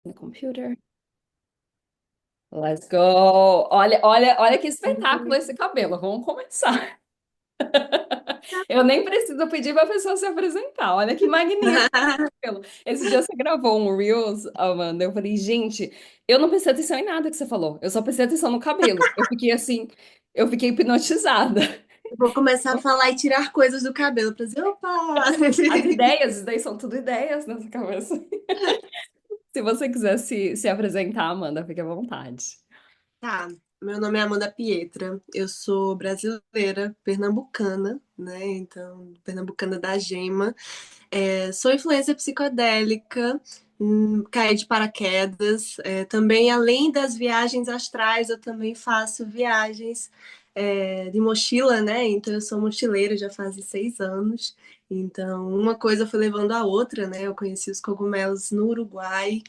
No computer. Let's go. Olha que espetáculo esse cabelo. Vamos começar. Eu nem preciso pedir para a pessoa se apresentar. Olha que magnífico esse cabelo. Esse dia você gravou um Reels, Amanda. Eu falei, gente, eu não prestei atenção em nada que você falou. Eu só prestei atenção no cabelo. Eu fiquei assim, eu fiquei hipnotizada. Eu vou começar a falar e tirar coisas do cabelo pra dizer, opa! As ideias são tudo ideias nessa cabeça. Se você quiser se apresentar, Amanda, fique à vontade. Tá, meu nome é Amanda Pietra, eu sou brasileira, pernambucana, né? Então, pernambucana da Gema. Sou influencer psicodélica, caí de paraquedas. Também, além das viagens astrais, eu também faço viagens de mochila, né? Então, eu sou mochileira já faz 6 anos. Então, uma coisa foi levando a outra, né? Eu conheci os cogumelos no Uruguai,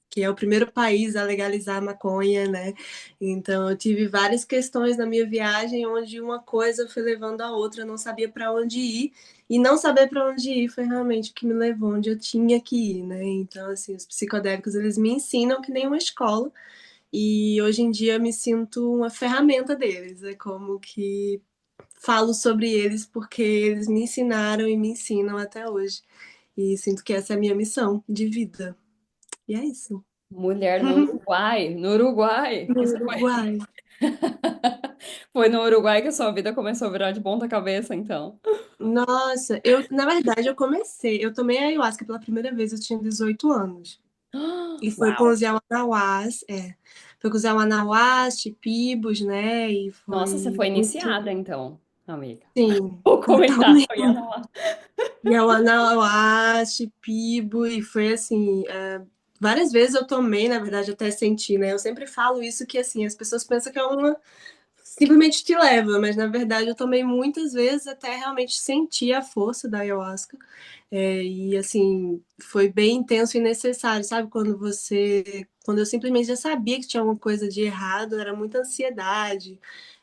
que é o primeiro país a legalizar a maconha, né? Então, eu tive várias questões na minha viagem, onde uma coisa foi levando a outra, eu não sabia para onde ir. E não saber para onde ir foi realmente o que me levou onde eu tinha que ir, né? Então, assim, os psicodélicos, eles me ensinam que nem uma escola. E hoje em dia eu me sinto uma ferramenta deles. É como que falo sobre eles porque eles me ensinaram e me ensinam até hoje. E sinto que essa é a minha missão de vida. E é isso. Mulher no Uruguai, no Uruguai, No que você foi. Uruguai. Foi no Uruguai que a sua vida começou a virar de ponta cabeça, então. Nossa, na verdade, eu tomei a ayahuasca pela primeira vez, eu tinha 18 anos. E foi com Uau! os Yawanawás, Foi com os Yawanawás, Tipibos, né? E Nossa, você foi foi muito, iniciada, então, amiga. sim, Vou comentar, totalmente. eu ia falar. Yawanawás, Tipibo, e foi assim, várias vezes eu tomei, na verdade, até senti, né? Eu sempre falo isso que, assim, as pessoas pensam que é uma simplesmente te leva, mas na verdade eu tomei muitas vezes até realmente sentir a força da ayahuasca. E assim, foi bem intenso e necessário, sabe? Quando eu simplesmente já sabia que tinha alguma coisa de errado, era muita ansiedade.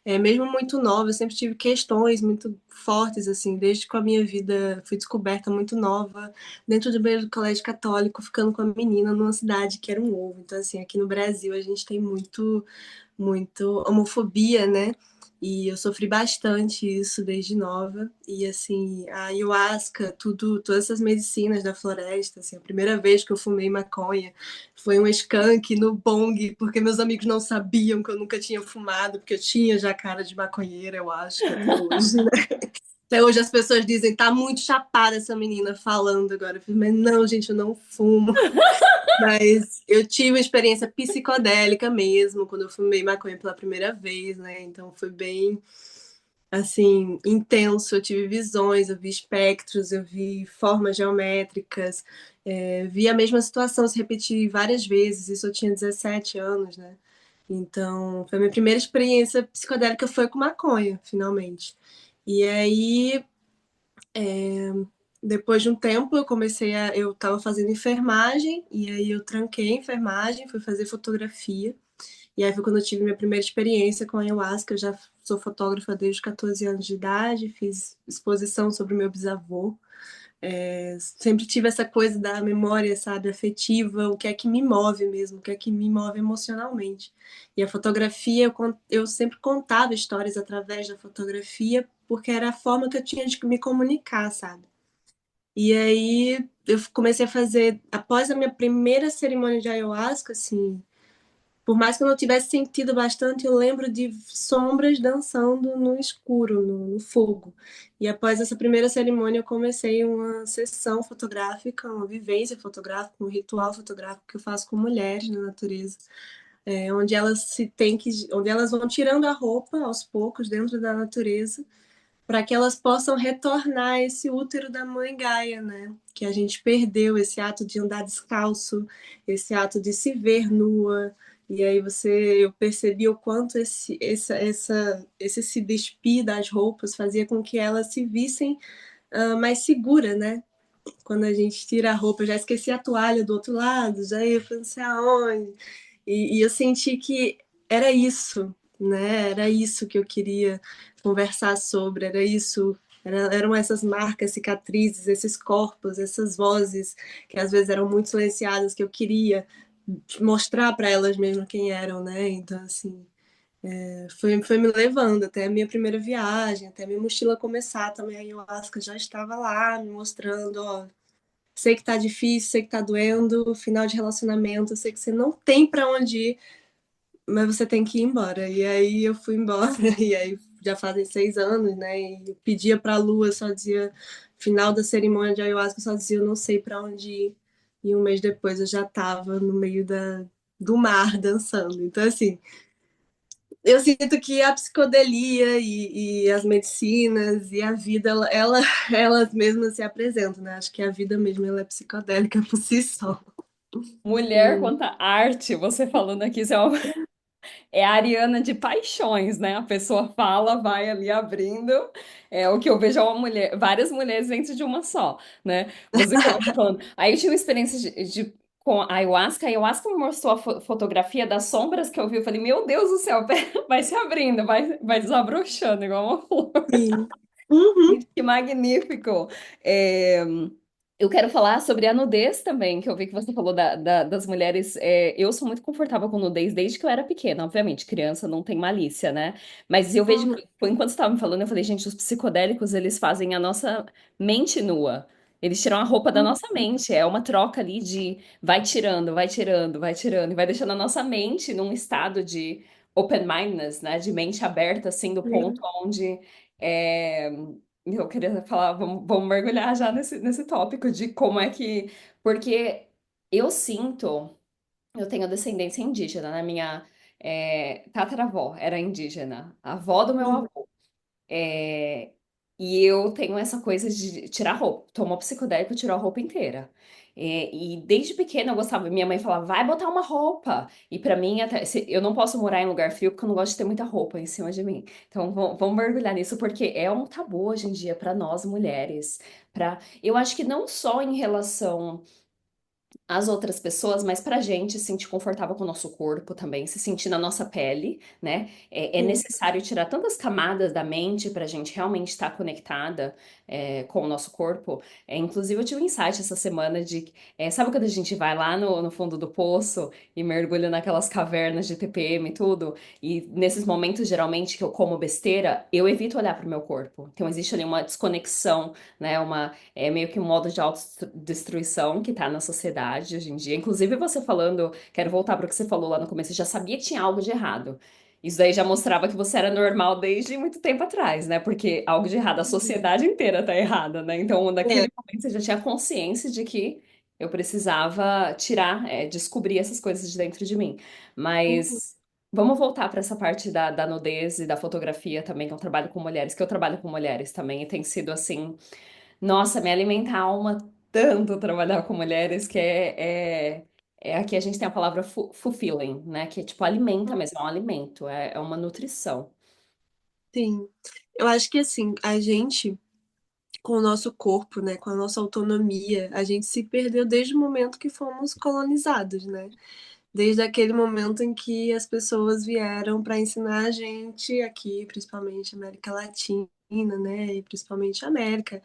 Mesmo muito nova, eu sempre tive questões muito fortes, assim, desde que a minha vida fui descoberta muito nova, dentro do meio do colégio católico, ficando com a menina numa cidade que era um ovo. Então, assim, aqui no Brasil a gente tem muito homofobia, né? E eu sofri bastante isso desde nova. E assim, a ayahuasca, todas essas medicinas da floresta, assim, a primeira vez que eu fumei maconha foi um skunk no bong, porque meus amigos não sabiam que eu nunca tinha fumado, porque eu tinha já cara de maconheira, eu acho que até hoje, né? Até hoje as pessoas dizem, tá muito chapada essa menina falando agora. Eu falei, mas não, gente, eu não fumo. Mas eu tive uma experiência psicodélica mesmo, quando eu fumei maconha pela primeira vez, né? Então foi bem, assim, intenso. Eu tive visões, eu vi espectros, eu vi formas geométricas, vi a mesma situação se repetir várias vezes. Isso eu tinha 17 anos, né? Então, foi a minha primeira experiência psicodélica foi com maconha, finalmente. E aí, depois de um tempo, eu estava fazendo enfermagem, e aí eu tranquei a enfermagem, fui fazer fotografia. E aí foi quando eu tive minha primeira experiência com a ayahuasca. Eu já sou fotógrafa desde os 14 anos de idade, fiz exposição sobre o meu bisavô. Sempre tive essa coisa da memória, sabe, afetiva, o que é que me move mesmo, o que é que me move emocionalmente. E a fotografia, eu sempre contava histórias através da fotografia, porque era a forma que eu tinha de me comunicar, sabe? E aí eu comecei a fazer, após a minha primeira cerimônia de ayahuasca, assim, por mais que eu não tivesse sentido bastante, eu lembro de sombras dançando no escuro, no fogo. E após essa primeira cerimônia, eu comecei uma sessão fotográfica, uma vivência fotográfica, um ritual fotográfico que eu faço com mulheres na natureza, onde elas vão tirando a roupa aos poucos dentro da natureza, para que elas possam retornar a esse útero da mãe Gaia, né? Que a gente perdeu esse ato de andar descalço, esse ato de se ver nua. E aí eu percebi o quanto esse se despir das roupas fazia com que elas se vissem mais segura, né? Quando a gente tira a roupa, eu já esqueci a toalha do outro lado, já ia para não sei aonde. E eu senti que era isso, né? Era isso que eu queria conversar sobre, era isso. Eram essas marcas, cicatrizes, esses corpos, essas vozes que às vezes eram muito silenciadas, que eu queria mostrar para elas mesmo quem eram, né? Então, assim, foi me levando até a minha primeira viagem, até a minha mochila começar também. A ayahuasca já estava lá me mostrando, ó, sei que tá difícil, sei que tá doendo, final de relacionamento, sei que você não tem para onde ir, mas você tem que ir embora. E aí eu fui embora, e aí já fazem 6 anos, né? E eu pedia pra lua, só dizia, final da cerimônia de ayahuasca, só dizia, eu não sei para onde ir. E um mês depois eu já tava no meio do mar dançando. Então, assim, eu sinto que a psicodelia e as medicinas e a vida, elas mesmas se apresentam, né? Acho que a vida mesmo ela é psicodélica por si só. Mulher Hum. quanta arte, você falando aqui, isso é uma é a Ariana de paixões, né? A pessoa fala, vai ali abrindo. É o que eu vejo é uma mulher, várias mulheres dentro de uma só, né? Você começa falando. Aí eu tive uma experiência com a ayahuasca. A ayahuasca me mostrou a fotografia das sombras que eu vi. Eu falei, meu Deus do céu, vai se abrindo, vai desabrochando igual uma flor. Sim. Uhum. Gente, que magnífico! É, eu quero falar sobre a nudez também, que eu vi que você falou das mulheres. Eu sou muito confortável com nudez desde que eu era pequena, obviamente, criança não tem malícia, né? Mas eu vejo, Uhum. enquanto você estava me falando, eu falei, gente, os psicodélicos, eles fazem a nossa mente nua. Eles tiram a roupa da nossa mente. É uma troca ali de vai tirando, vai tirando, vai tirando, e vai deixando a nossa mente num estado de open-mindedness, né? De mente aberta, assim, do ponto Sim. onde. é, eu queria falar, vamos mergulhar já nesse tópico de como é que. Porque eu sinto, eu tenho descendência indígena, né? Minha tataravó era indígena, a avó do meu Uhum. avô. É, e eu tenho essa coisa de tirar roupa. Tomou psicodélico, tirou a roupa inteira. E desde pequena eu gostava. Minha mãe falava, vai botar uma roupa. E pra mim, até, eu não posso morar em lugar frio porque eu não gosto de ter muita roupa em cima de mim. Então vamos mergulhar nisso porque é um tabu hoje em dia pra nós mulheres. Eu acho que não só em relação as outras pessoas, mas pra gente se sentir confortável com o nosso corpo também, se sentir na nossa pele, né? É Sim. necessário tirar tantas camadas da mente pra gente realmente estar conectada com o nosso corpo. Inclusive, eu tive um insight essa semana sabe quando a gente vai lá no fundo do poço e mergulha naquelas cavernas de TPM e tudo? E nesses momentos, geralmente, que eu como besteira, eu evito olhar pro meu corpo. Então, existe ali uma desconexão, né? É meio que um modo de autodestruição que tá na sociedade hoje em dia. Inclusive, você falando, quero voltar para o que você falou lá no começo, você já sabia que tinha algo de errado. Isso daí já mostrava que você era normal desde muito tempo atrás, né? Porque algo de errado, a sociedade inteira tá errada, né? Então, É. naquele momento, você já tinha consciência de que eu precisava tirar, descobrir essas coisas de dentro de mim. Uhum. Mas vamos voltar para essa parte da nudez e da fotografia também, que eu trabalho com mulheres, que eu trabalho com mulheres também, e tem sido assim. Nossa, me alimenta a alma tanto trabalhar com mulheres que aqui a gente tem a palavra fulfilling, né? Que é tipo alimenta mesmo, é um alimento, é uma nutrição. Sim. Eu acho que assim, a gente, com o nosso corpo, né, com a nossa autonomia, a gente se perdeu desde o momento que fomos colonizados, né? Desde aquele momento em que as pessoas vieram para ensinar a gente aqui, principalmente América Latina, né, e principalmente América,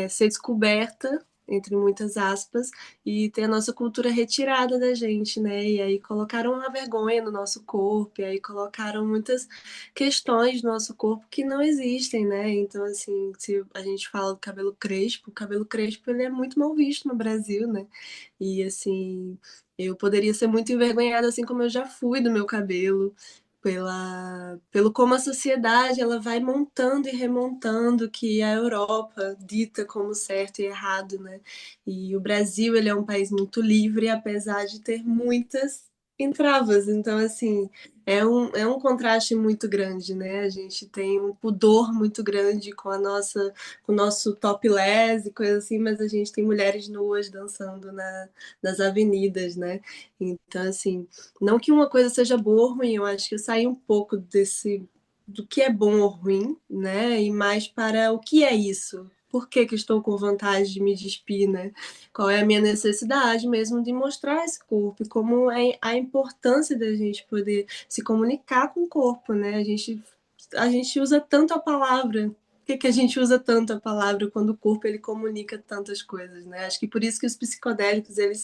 ser descoberta, entre muitas aspas, e ter a nossa cultura retirada da gente, né? E aí colocaram uma vergonha no nosso corpo, e aí colocaram muitas questões no nosso corpo que não existem, né? Então, assim, se a gente fala do cabelo crespo, o cabelo crespo ele é muito mal visto no Brasil, né? E assim, eu poderia ser muito envergonhada, assim como eu já fui do meu cabelo, pelo como a sociedade ela vai montando e remontando que a Europa dita como certo e errado, né? E o Brasil ele é um país muito livre, apesar de ter muitas entravas. Então, assim, é um contraste muito grande, né? A gente tem um pudor muito grande com o nosso topless e coisa assim, mas a gente tem mulheres nuas dançando nas avenidas, né? Então, assim, não que uma coisa seja boa ou ruim, eu acho que eu saí um pouco desse do que é bom ou ruim, né? E mais para o que é isso. Por que que estou com vontade de me despir, né? Qual é a minha necessidade mesmo de mostrar esse corpo e como é a importância da gente poder se comunicar com o corpo, né? A gente usa tanto a palavra que a gente usa tanto a palavra quando o corpo ele comunica tantas coisas, né? Acho que por isso que os psicodélicos eles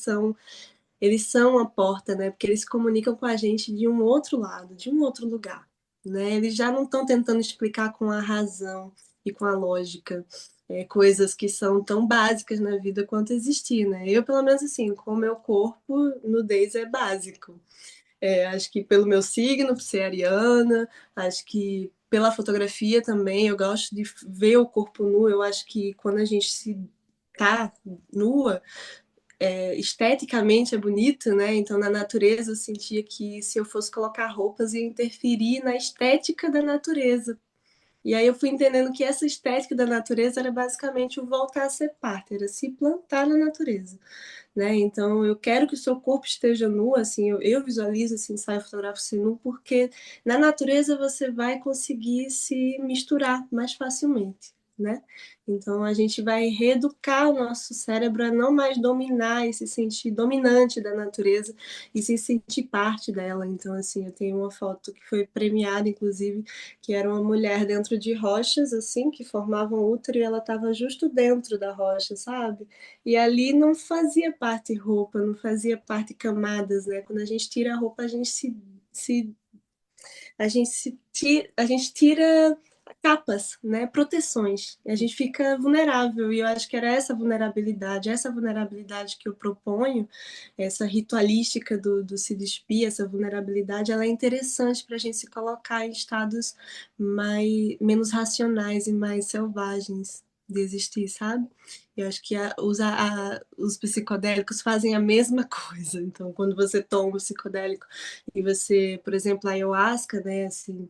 são a porta, né? Porque eles comunicam com a gente de um outro lado, de um outro lugar, né? Eles já não estão tentando explicar com a razão e com a lógica coisas que são tão básicas na vida quanto existir, né? Eu, pelo menos assim, com o meu corpo, nudez é básico. Acho que pelo meu signo, por ser ariana, acho que pela fotografia também, eu gosto de ver o corpo nu. Eu acho que quando a gente se tá nua, esteticamente é bonito, né? Então, na natureza, eu sentia que se eu fosse colocar roupas, ia interferir na estética da natureza. E aí eu fui entendendo que essa estética da natureza era basicamente o voltar a ser parte, era se plantar na natureza, né? Então eu quero que o seu corpo esteja nu, assim, eu visualizo esse ensaio fotográfico ser nu, porque na natureza você vai conseguir se misturar mais facilmente, né? Então a gente vai reeducar o nosso cérebro a não mais dominar e se sentir dominante da natureza e se sentir parte dela. Então, assim, eu tenho uma foto que foi premiada, inclusive, que era uma mulher dentro de rochas, assim, que formavam útero e ela estava justo dentro da rocha, sabe? E ali não fazia parte roupa, não fazia parte camadas, né? Quando a gente tira a roupa, se a gente tira capas, né? Proteções. E a gente fica vulnerável. E eu acho que era essa vulnerabilidade que eu proponho, essa ritualística do se despir, essa vulnerabilidade, ela é interessante para a gente se colocar em estados menos racionais e mais selvagens de existir, sabe? Eu acho que os psicodélicos fazem a mesma coisa. Então, quando você toma o psicodélico e você, por exemplo, a ayahuasca, né, assim,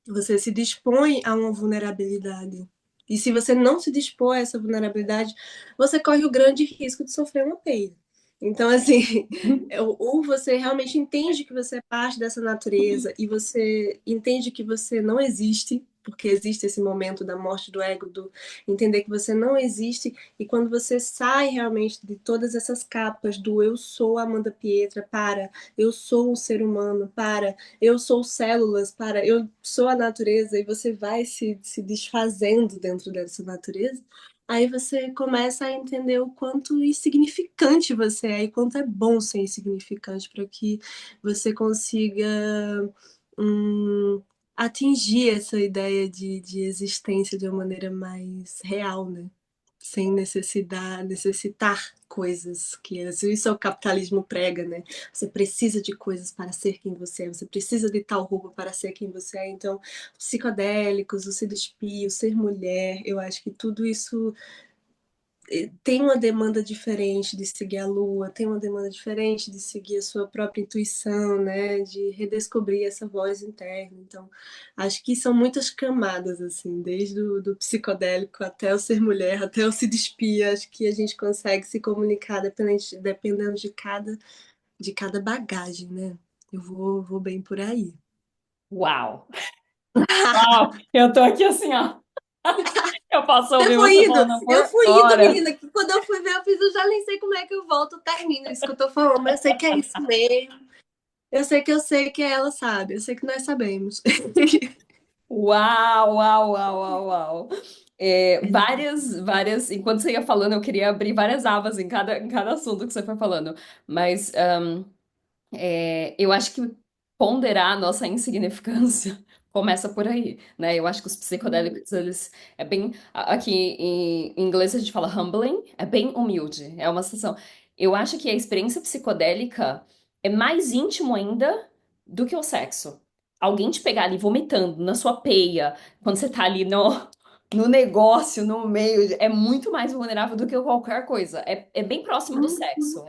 você se dispõe a uma vulnerabilidade. E se você não se dispor a essa vulnerabilidade, você corre o grande risco de sofrer uma perda. Então, assim, ou você realmente entende que você é parte dessa natureza e você entende que você não existe, porque existe esse momento da morte do ego, do entender que você não existe, e quando você sai realmente de todas essas capas do eu sou Amanda Pietra para eu sou um ser humano, para eu sou células, para eu sou a natureza, e você vai se desfazendo dentro dessa natureza, aí você começa a entender o quanto insignificante você é e quanto é bom ser insignificante para que você consiga hum, atingir essa ideia de existência de uma maneira mais real, né? Sem necessitar coisas, que isso é o capitalismo prega, né? Você precisa de coisas para ser quem você é, você precisa de tal roupa para ser quem você é. Então, psicodélicos, o se despir, o ser mulher, eu acho que tudo isso tem uma demanda diferente de seguir a lua, tem uma demanda diferente de seguir a sua própria intuição, né? De redescobrir essa voz interna. Então, acho que são muitas camadas, assim, desde o do psicodélico até o ser mulher, até o se despir. Acho que a gente consegue se comunicar dependendo de cada bagagem, né? Eu vou bem por aí. Uau! Uau! Eu tô aqui assim, ó. Eu posso Eu ouvir fui você indo, falando eu por fui indo, horas. menina, que quando eu fui ver, eu já nem sei como é que eu volto, termino isso que eu tô falando, mas eu sei que é isso mesmo. Eu sei que ela sabe, eu sei que nós sabemos. Uau, uau, uau, uau, uau. Várias. Enquanto você ia falando, eu queria abrir várias abas em cada assunto que você foi falando. Mas eu acho que ponderar a nossa insignificância começa por aí, né? Eu acho que os psicodélicos, eles é bem. Aqui em inglês a gente fala humbling, é bem humilde. É uma sensação. Eu acho que a experiência psicodélica é mais íntimo ainda do que o sexo. Alguém te pegar ali vomitando na sua peia, quando você tá ali no negócio, no meio, é muito mais vulnerável do que qualquer coisa. É bem próximo do sexo.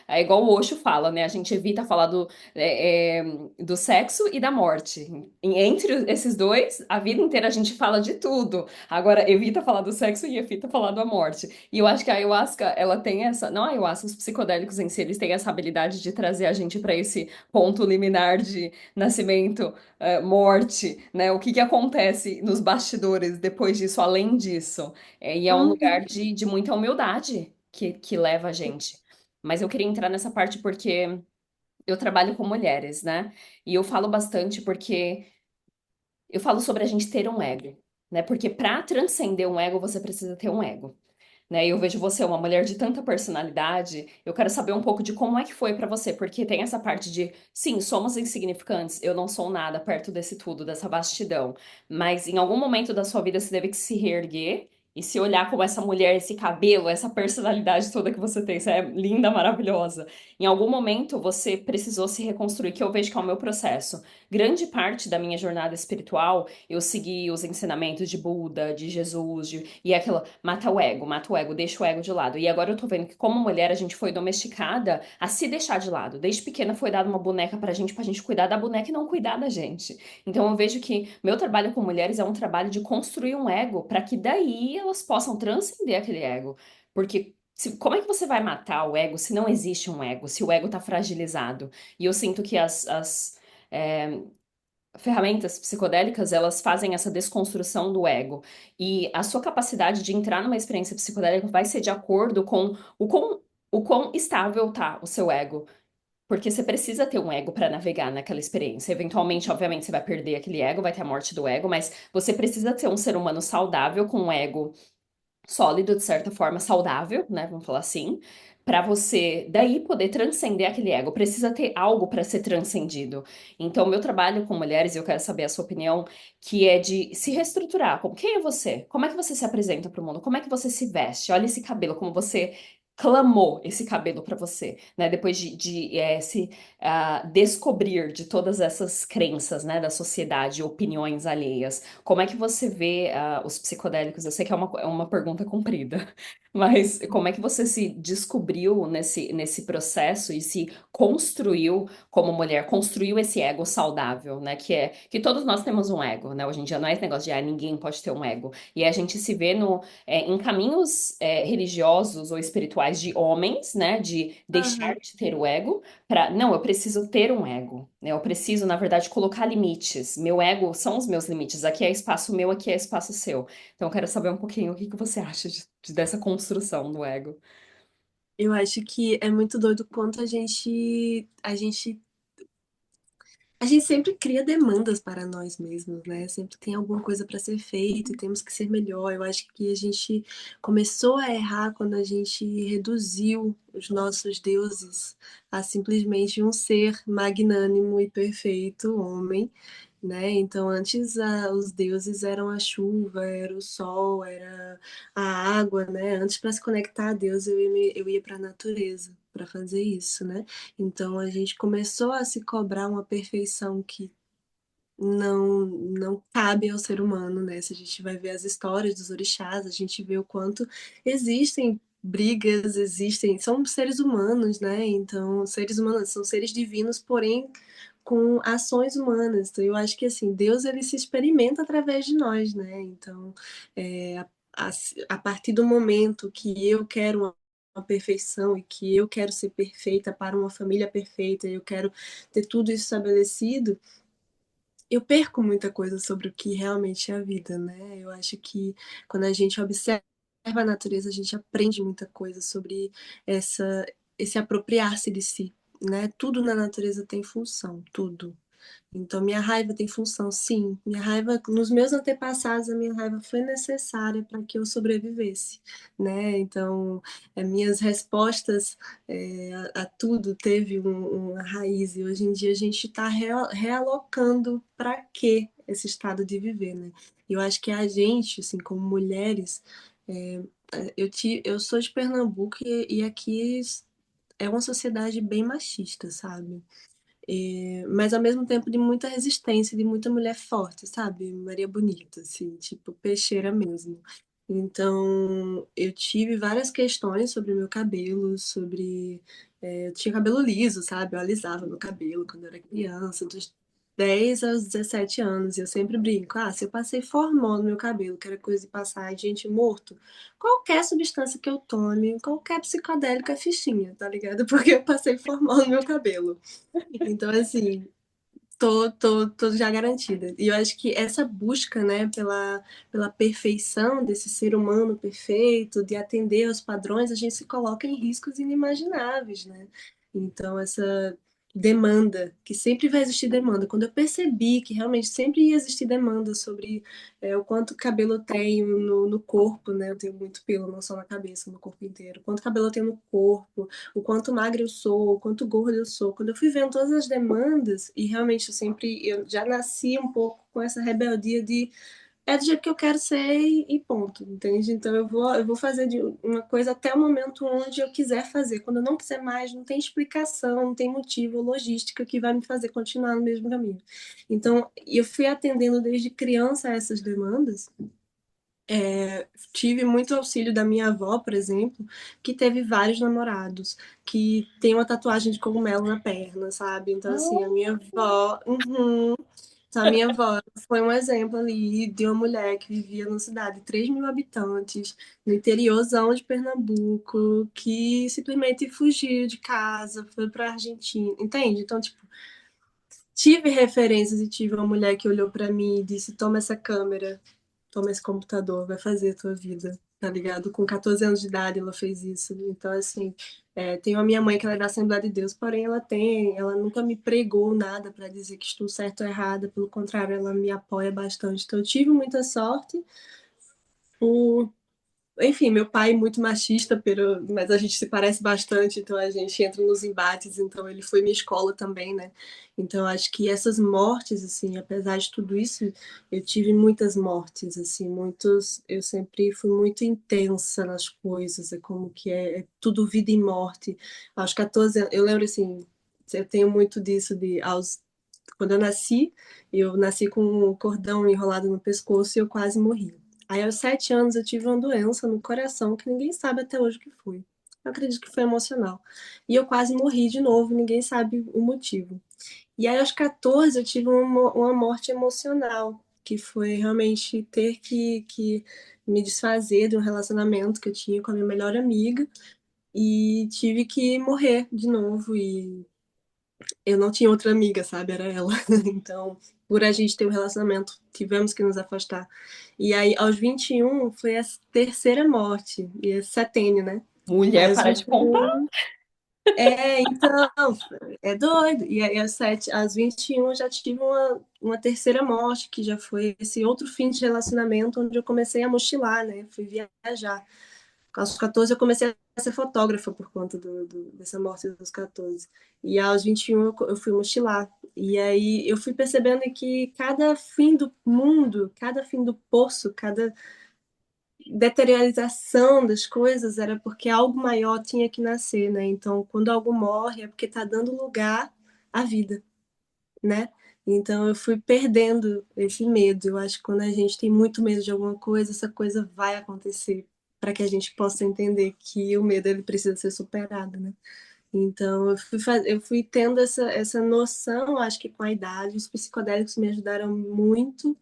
É igual o Osho fala, né? A gente evita falar do sexo e da morte. Entre esses dois, a vida inteira a gente fala de tudo. Agora, evita falar do sexo e evita falar da morte. E eu acho que a ayahuasca, ela tem essa. Não a ayahuasca, os psicodélicos em si, eles têm essa habilidade de trazer a gente para esse ponto liminar de nascimento, morte, né? O que que acontece nos bastidores depois disso, além disso? E é um lugar Uhum. de muita humildade que leva a gente. Mas eu queria entrar nessa parte porque eu trabalho com mulheres, né? E eu falo bastante porque eu falo sobre a gente ter um ego, né? Porque para transcender um ego, você precisa ter um ego. Né? E eu vejo você uma mulher de tanta personalidade, eu quero saber um pouco de como é que foi pra você, porque tem essa parte de, sim, somos insignificantes, eu não sou nada perto desse tudo, dessa vastidão, mas em algum momento da sua vida você teve que se reerguer e se olhar como essa mulher, esse cabelo, essa personalidade toda que você tem, você é linda, maravilhosa. Em algum momento você precisou se reconstruir, que eu vejo que é o meu processo. Grande parte da minha jornada espiritual, eu segui os ensinamentos de Buda, de Jesus, e é aquilo, mata o ego, deixa o ego de lado. E agora eu tô vendo que, como mulher, a gente foi domesticada a se deixar de lado. Desde pequena foi dada uma boneca pra gente cuidar da boneca e não cuidar da gente. Então eu vejo que meu trabalho com mulheres é um trabalho de construir um ego para que daí elas possam transcender aquele ego. Porque. Como é que você vai matar o ego se não existe um ego, se o ego tá fragilizado? E eu sinto que é, ferramentas psicodélicas, elas fazem essa desconstrução do ego. E a sua capacidade de entrar numa experiência psicodélica vai ser de acordo com o quão estável tá o seu ego. Porque você precisa ter um ego para navegar naquela experiência. Eventualmente, obviamente, você vai perder aquele ego, vai ter a morte do ego, mas você precisa ter um ser humano saudável com um ego sólido, de certa forma, saudável, né? Vamos falar assim, para você daí poder transcender aquele ego. Precisa ter algo para ser transcendido. Então, meu trabalho com mulheres, e eu quero saber a sua opinião, que é de se reestruturar. Como, quem é você? Como é que você se apresenta para o mundo? Como é que você se veste? Olha esse cabelo, como você clamou esse cabelo para você, né? Depois de se descobrir de todas essas crenças, né, da sociedade, opiniões alheias. Como é que você vê os psicodélicos? Eu sei que é uma pergunta comprida, mas como é que você se descobriu nesse processo e se construiu como mulher, construiu esse ego saudável, né? Que todos nós temos um ego, né? Hoje em dia não é esse negócio de ninguém pode ter um ego. E a gente se vê em caminhos religiosos ou espirituais de homens, né? De deixar Aham. de ter o ego para, não, eu preciso ter um ego, né? Eu preciso, na verdade, colocar limites. Meu ego são os meus limites. Aqui é espaço meu, aqui é espaço seu. Então, eu quero saber um pouquinho o que que você acha dessa construção do ego. Eu acho que é muito doido quanto a gente sempre cria demandas para nós mesmos, né? Sempre tem alguma coisa para ser feita e temos que ser melhor. Eu acho que a gente começou a errar quando a gente reduziu os nossos deuses a simplesmente um ser magnânimo e perfeito, homem, né? Então, antes os deuses eram a chuva, era o sol, era a água, né? Antes, para se conectar a Deus, eu ia para a natureza para fazer isso, né? Então a gente começou a se cobrar uma perfeição que não cabe ao ser humano, né? Se a gente vai ver as histórias dos orixás, a gente vê o quanto existem brigas, são seres humanos, né? Então, seres humanos são seres divinos, porém com ações humanas. Então, eu acho que assim, Deus ele se experimenta através de nós, né? Então, é, a, a partir do momento que eu quero uma perfeição e que eu quero ser perfeita para uma família perfeita, eu quero ter tudo isso estabelecido, eu perco muita coisa sobre o que realmente é a vida, né? Eu acho que quando a gente observa a natureza, a gente aprende muita coisa sobre essa, esse apropriar-se de si, né? Tudo na natureza tem função, tudo. Então, minha raiva tem função, sim. Minha raiva, nos meus antepassados, a minha raiva foi necessária para que eu sobrevivesse, né? Então, minhas respostas a tudo teve uma raiz e hoje em dia a gente está realocando para quê esse estado de viver, né? E eu acho que a gente, assim, como mulheres, é, eu sou de Pernambuco e aqui é uma sociedade bem machista, sabe? Mas ao mesmo tempo de muita resistência, de muita mulher forte, sabe? Maria Bonita, assim, tipo peixeira mesmo. Então, eu tive várias questões sobre o meu cabelo, eu tinha cabelo liso, sabe? Eu alisava meu cabelo quando eu era criança, dos 10 aos 17 anos, e eu sempre brinco, se eu passei formol no meu cabelo, que era coisa de passar de gente morto, qualquer substância que eu tome, qualquer psicodélica é fichinha, tá ligado? Porque eu passei formol no meu cabelo. Então, assim, tô já garantida. E eu acho que essa busca, né, pela perfeição desse ser humano perfeito, de atender aos padrões, a gente se coloca em riscos inimagináveis, né? Então, demanda, que sempre vai existir demanda. Quando eu percebi que realmente sempre ia existir demanda sobre o quanto cabelo eu tenho no corpo, né? Eu tenho muito pelo, não só na cabeça, no corpo inteiro. Quanto cabelo eu tenho no corpo, o quanto magra eu sou, o quanto gorda eu sou. Quando eu fui vendo todas as demandas, e realmente eu já nasci um pouco com essa rebeldia de é do jeito que eu quero ser e ponto, entende? Então eu vou fazer de uma coisa até o momento onde eu quiser fazer. Quando eu não quiser mais, não tem explicação, não tem motivo ou logística que vai me fazer continuar no mesmo caminho. Então, eu fui atendendo desde criança a essas demandas. Tive muito auxílio da minha avó, por exemplo, que teve vários namorados, que tem uma tatuagem de cogumelo na perna, sabe? Então, assim, a minha avó. Uhum. Então, a minha avó foi um exemplo ali de uma mulher que vivia numa cidade de 3 mil habitantes, no interiorzão de Pernambuco, que simplesmente fugiu de casa, foi para a Argentina, entende? Então, tipo, tive referências e tive uma mulher que olhou para mim e disse: toma essa câmera, toma esse computador, vai fazer a tua vida, tá ligado? Com 14 anos de idade ela fez isso. Então, assim, tenho a minha mãe que ela é da Assembleia de Deus, porém ela nunca me pregou nada para dizer que estou certa ou errada, pelo contrário, ela me apoia bastante. Então, eu tive muita sorte por enfim, meu pai é muito machista, mas a gente se parece bastante, então a gente entra nos embates, então ele foi minha escola também, né? Então acho que essas mortes, assim, apesar de tudo isso, eu tive muitas mortes, assim, eu sempre fui muito intensa nas coisas, é como que é tudo vida e morte. Aos 14 anos, eu lembro assim, eu tenho muito disso quando eu nasci com um cordão enrolado no pescoço e eu quase morri. Aí, aos 7 anos, eu tive uma doença no coração que ninguém sabe até hoje o que foi. Eu acredito que foi emocional. E eu quase morri de novo, ninguém sabe o motivo. E aí, aos 14, eu tive uma morte emocional, que foi realmente ter que me desfazer de um relacionamento que eu tinha com a minha melhor amiga. E tive que morrer de novo. E eu não tinha outra amiga, sabe? Era ela. Então, por a gente ter um relacionamento, tivemos que nos afastar. E aí, aos 21, foi a terceira morte, e é setênio, né? Aí, Mulher, aos para de contar. 21, então, é doido. E aí, às 21, eu já tive uma terceira morte, que já foi esse outro fim de relacionamento, onde eu comecei a mochilar, né? Fui viajar. Aos 14 eu comecei a ser fotógrafa por conta dessa morte dos 14. E aos 21 eu fui mochilar. E aí eu fui percebendo que cada fim do mundo, cada fim do poço, cada deteriorização das coisas era porque algo maior tinha que nascer, né? Então, quando algo morre é porque está dando lugar à vida, né? Então eu fui perdendo esse medo. Eu acho que quando a gente tem muito medo de alguma coisa, essa coisa vai acontecer para que a gente possa entender que o medo ele precisa ser superado, né? Então eu fui tendo essa noção, acho que com a idade, os psicodélicos me ajudaram muito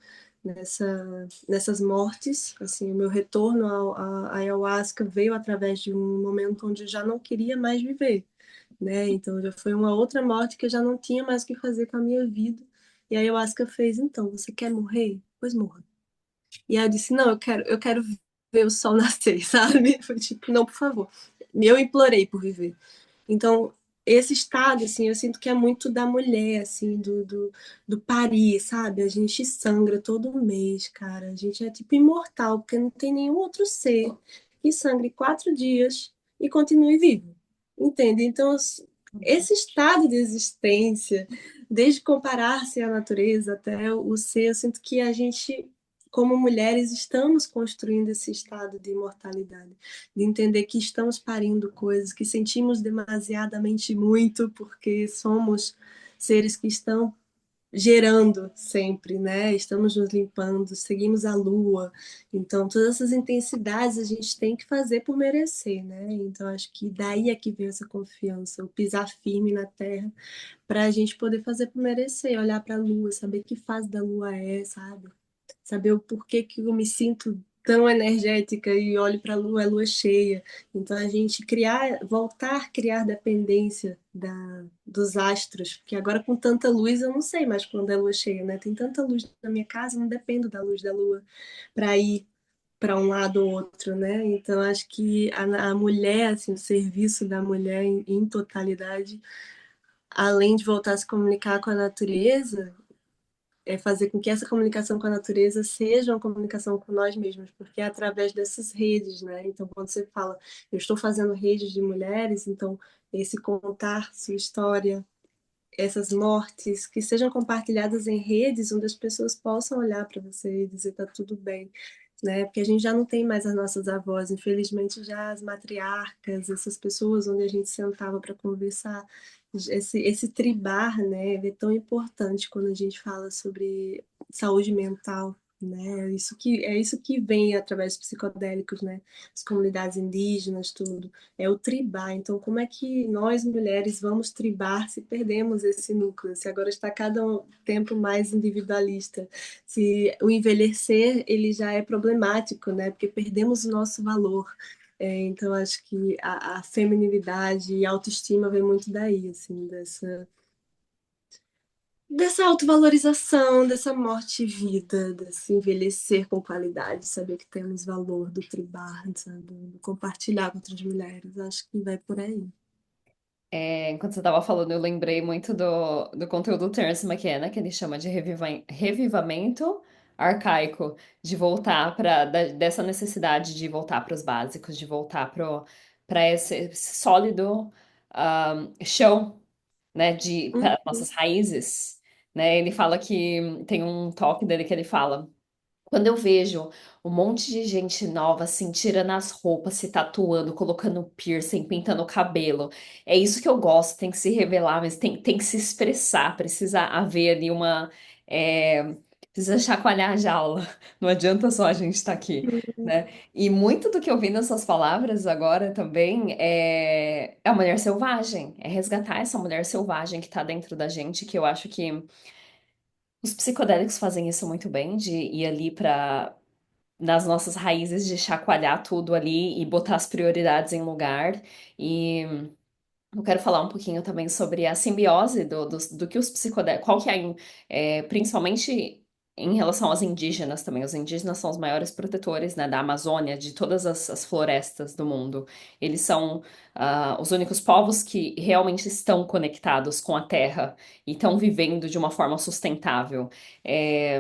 nessas mortes. Assim, o meu retorno à ayahuasca veio através de um momento onde eu já não queria mais viver, né? Então já foi uma outra morte que eu já não tinha mais o que fazer com a minha vida. E a ayahuasca fez, então, você quer morrer? Pois morra. E aí eu disse, não, eu quero ver o sol nascer, sabe? Foi tipo, não, por favor. Eu implorei por viver. Então, esse estado, assim, eu sinto que é muito da mulher, assim, do parir, sabe? A gente sangra todo mês, cara. A gente é tipo imortal, porque não tem nenhum outro ser que sangre 4 dias e continue vivo. Entende? Então, esse estado de existência, desde comparar-se à natureza até o ser, eu sinto que a gente, como mulheres, estamos construindo esse estado de imortalidade, de entender que estamos parindo coisas, que sentimos demasiadamente muito, porque somos seres que estão gerando sempre, né? Estamos nos limpando, seguimos a lua. Então, todas essas intensidades a gente tem que fazer por merecer, né? Então, acho que daí é que vem essa confiança, o pisar firme na terra, para a gente poder fazer por merecer, olhar para a lua, saber que fase da lua é, sabe? Saber o porquê que eu me sinto tão energética e olho para a lua cheia. Então a gente voltar a criar dependência dos astros, porque agora com tanta luz eu não sei mais quando é lua cheia, né? Tem tanta luz na minha casa, eu não dependo da luz da lua para ir para um lado ou outro, né? Então acho que a mulher, assim, o serviço da mulher em totalidade além de voltar a se comunicar com a natureza, é fazer com que essa comunicação com a natureza seja uma comunicação com nós mesmos, porque é através dessas redes, né? Então, quando você fala, eu estou fazendo redes de mulheres, então esse contar sua história, essas mortes, que sejam compartilhadas em redes onde as pessoas possam olhar para você e dizer tá tudo bem, né? Porque a gente já não tem mais as nossas avós, infelizmente já as matriarcas, essas pessoas onde a gente sentava para conversar, esse tribar, né? Ele é tão importante quando a gente fala sobre saúde mental. Né? É isso que vem através dos psicodélicos, né? As comunidades indígenas, tudo é o tribar. Então, como é que nós mulheres vamos tribar se perdemos esse núcleo? Se agora está cada tempo mais individualista, se o envelhecer ele já é problemático, né? Porque perdemos o nosso valor. Então, acho que a feminilidade e a autoestima vem muito daí, assim, dessa autovalorização, dessa morte e vida, desse envelhecer com qualidade, saber que temos valor do tribar, sabe? Do compartilhar com outras mulheres. Acho que vai por aí. Enquanto você estava falando, eu lembrei muito do conteúdo do Terence McKenna, que ele chama de revivamento arcaico, de voltar dessa necessidade de voltar para os básicos, de voltar para esse sólido chão, né, para Uhum. nossas raízes, né? Ele fala que tem um talk dele que ele fala. Quando eu vejo um monte de gente nova, assim, tirando as roupas, se tatuando, colocando piercing, pintando o cabelo, é isso que eu gosto, tem que se revelar, mas tem que se expressar, precisa haver ali precisa chacoalhar a jaula, não adianta só a gente estar aqui, né? E muito do que eu vi nessas palavras agora também é a mulher selvagem, é resgatar essa mulher selvagem que tá dentro da gente, que eu acho que os psicodélicos fazem isso muito bem, de ir ali para nas nossas raízes, de chacoalhar tudo ali e botar as prioridades em lugar. E eu quero falar um pouquinho também sobre a simbiose do que os psicodélicos, qual que principalmente em relação aos indígenas também. Os indígenas são os maiores protetores, né, da Amazônia, de todas as florestas do mundo. Eles são os únicos povos que realmente estão conectados com a terra e estão vivendo de uma forma sustentável. É,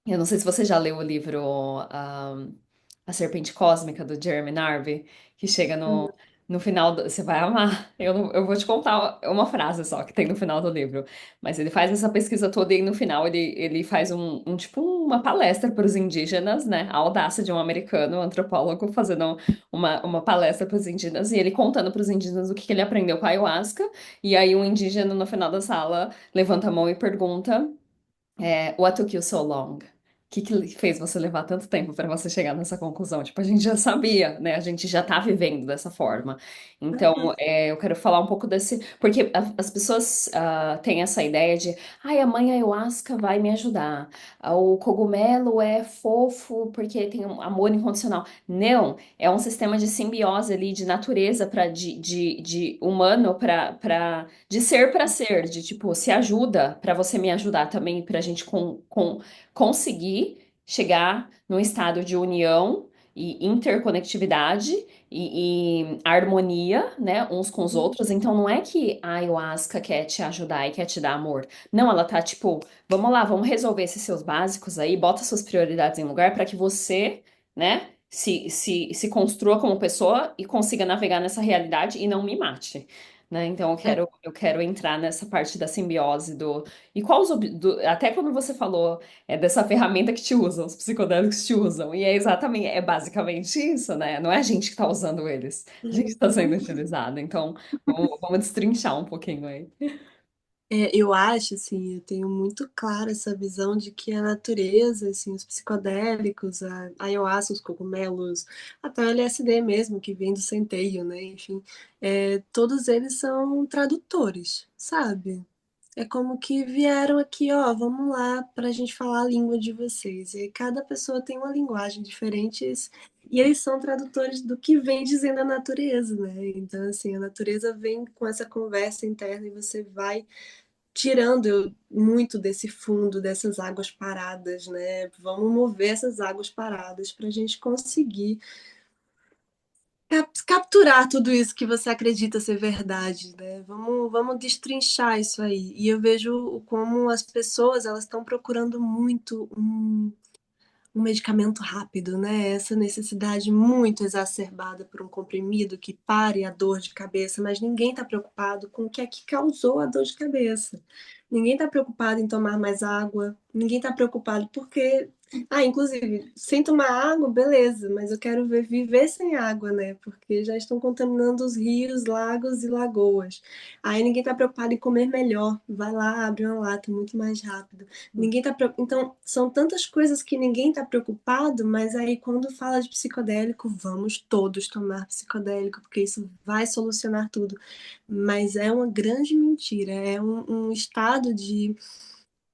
eu não sei se você já leu o livro A Serpente Cósmica, do Jeremy Narby, que chega no final. Você vai amar. Eu vou te contar uma frase só que tem no final do livro. Mas ele faz essa pesquisa toda e no final ele faz tipo uma palestra para os indígenas, né? A audácia de um americano, um antropólogo, fazendo uma palestra para os indígenas e ele contando para os indígenas o que ele aprendeu com a ayahuasca. E aí um indígena no final da sala levanta a mão e pergunta. What took you so long? O que fez você levar tanto tempo para você chegar nessa conclusão? Tipo, a gente já sabia, né? A gente já tá vivendo dessa forma. Então, eu quero falar um pouco desse. Porque as pessoas têm essa ideia de, ai, a mãe ayahuasca vai me ajudar. O cogumelo é fofo porque tem um amor incondicional. Não, é um sistema de simbiose ali, de natureza, de humano de ser para ser, de tipo, se ajuda para você me ajudar também, para a gente conseguir chegar num estado de união e interconectividade e harmonia, né, uns com os outros. Então não é que a ayahuasca quer te ajudar e quer te dar amor. Não, ela tá tipo, vamos lá, vamos resolver esses seus básicos aí, bota suas prioridades em lugar para que você, né, se construa como pessoa e consiga navegar nessa realidade e não me mate. Né? Então eu quero entrar nessa parte da simbiose do. E qual até quando você falou dessa ferramenta que te usam, os psicodélicos te usam. E é basicamente isso, né? Não é a gente que está usando eles, a gente está sendo utilizado. Então, vamos destrinchar um pouquinho aí. Eu acho, assim, eu tenho muito clara essa visão de que a natureza, assim, os psicodélicos, a ayahuasca, os cogumelos, até o LSD mesmo, que vem do centeio, né? Enfim, todos eles são tradutores, sabe? É como que vieram aqui, ó, vamos lá para a gente falar a língua de vocês. E aí cada pessoa tem uma linguagem diferente e eles são tradutores do que vem dizendo a natureza, né? Então, assim, a natureza vem com essa conversa interna e você vai tirando muito desse fundo, dessas águas paradas, né? Vamos mover essas águas paradas para a gente conseguir capturar tudo isso que você acredita ser verdade, né? Vamos destrinchar isso aí. E eu vejo como as pessoas elas estão procurando muito um medicamento rápido, né? Essa necessidade muito exacerbada por um comprimido que pare a dor de cabeça, mas ninguém está preocupado com o que é que causou a dor de cabeça. Ninguém está preocupado em tomar mais água, ninguém está preocupado porque. Ah, inclusive, sem tomar água, beleza, mas eu quero ver viver sem água, né? Porque já estão contaminando os rios, lagos e lagoas. Aí ninguém está preocupado em comer melhor. Vai lá, abre uma lata muito mais rápido. Ninguém tá Então, são tantas coisas que ninguém está preocupado, mas aí quando fala de psicodélico, vamos todos tomar psicodélico, porque isso vai solucionar tudo. Mas é uma grande mentira, é um estado de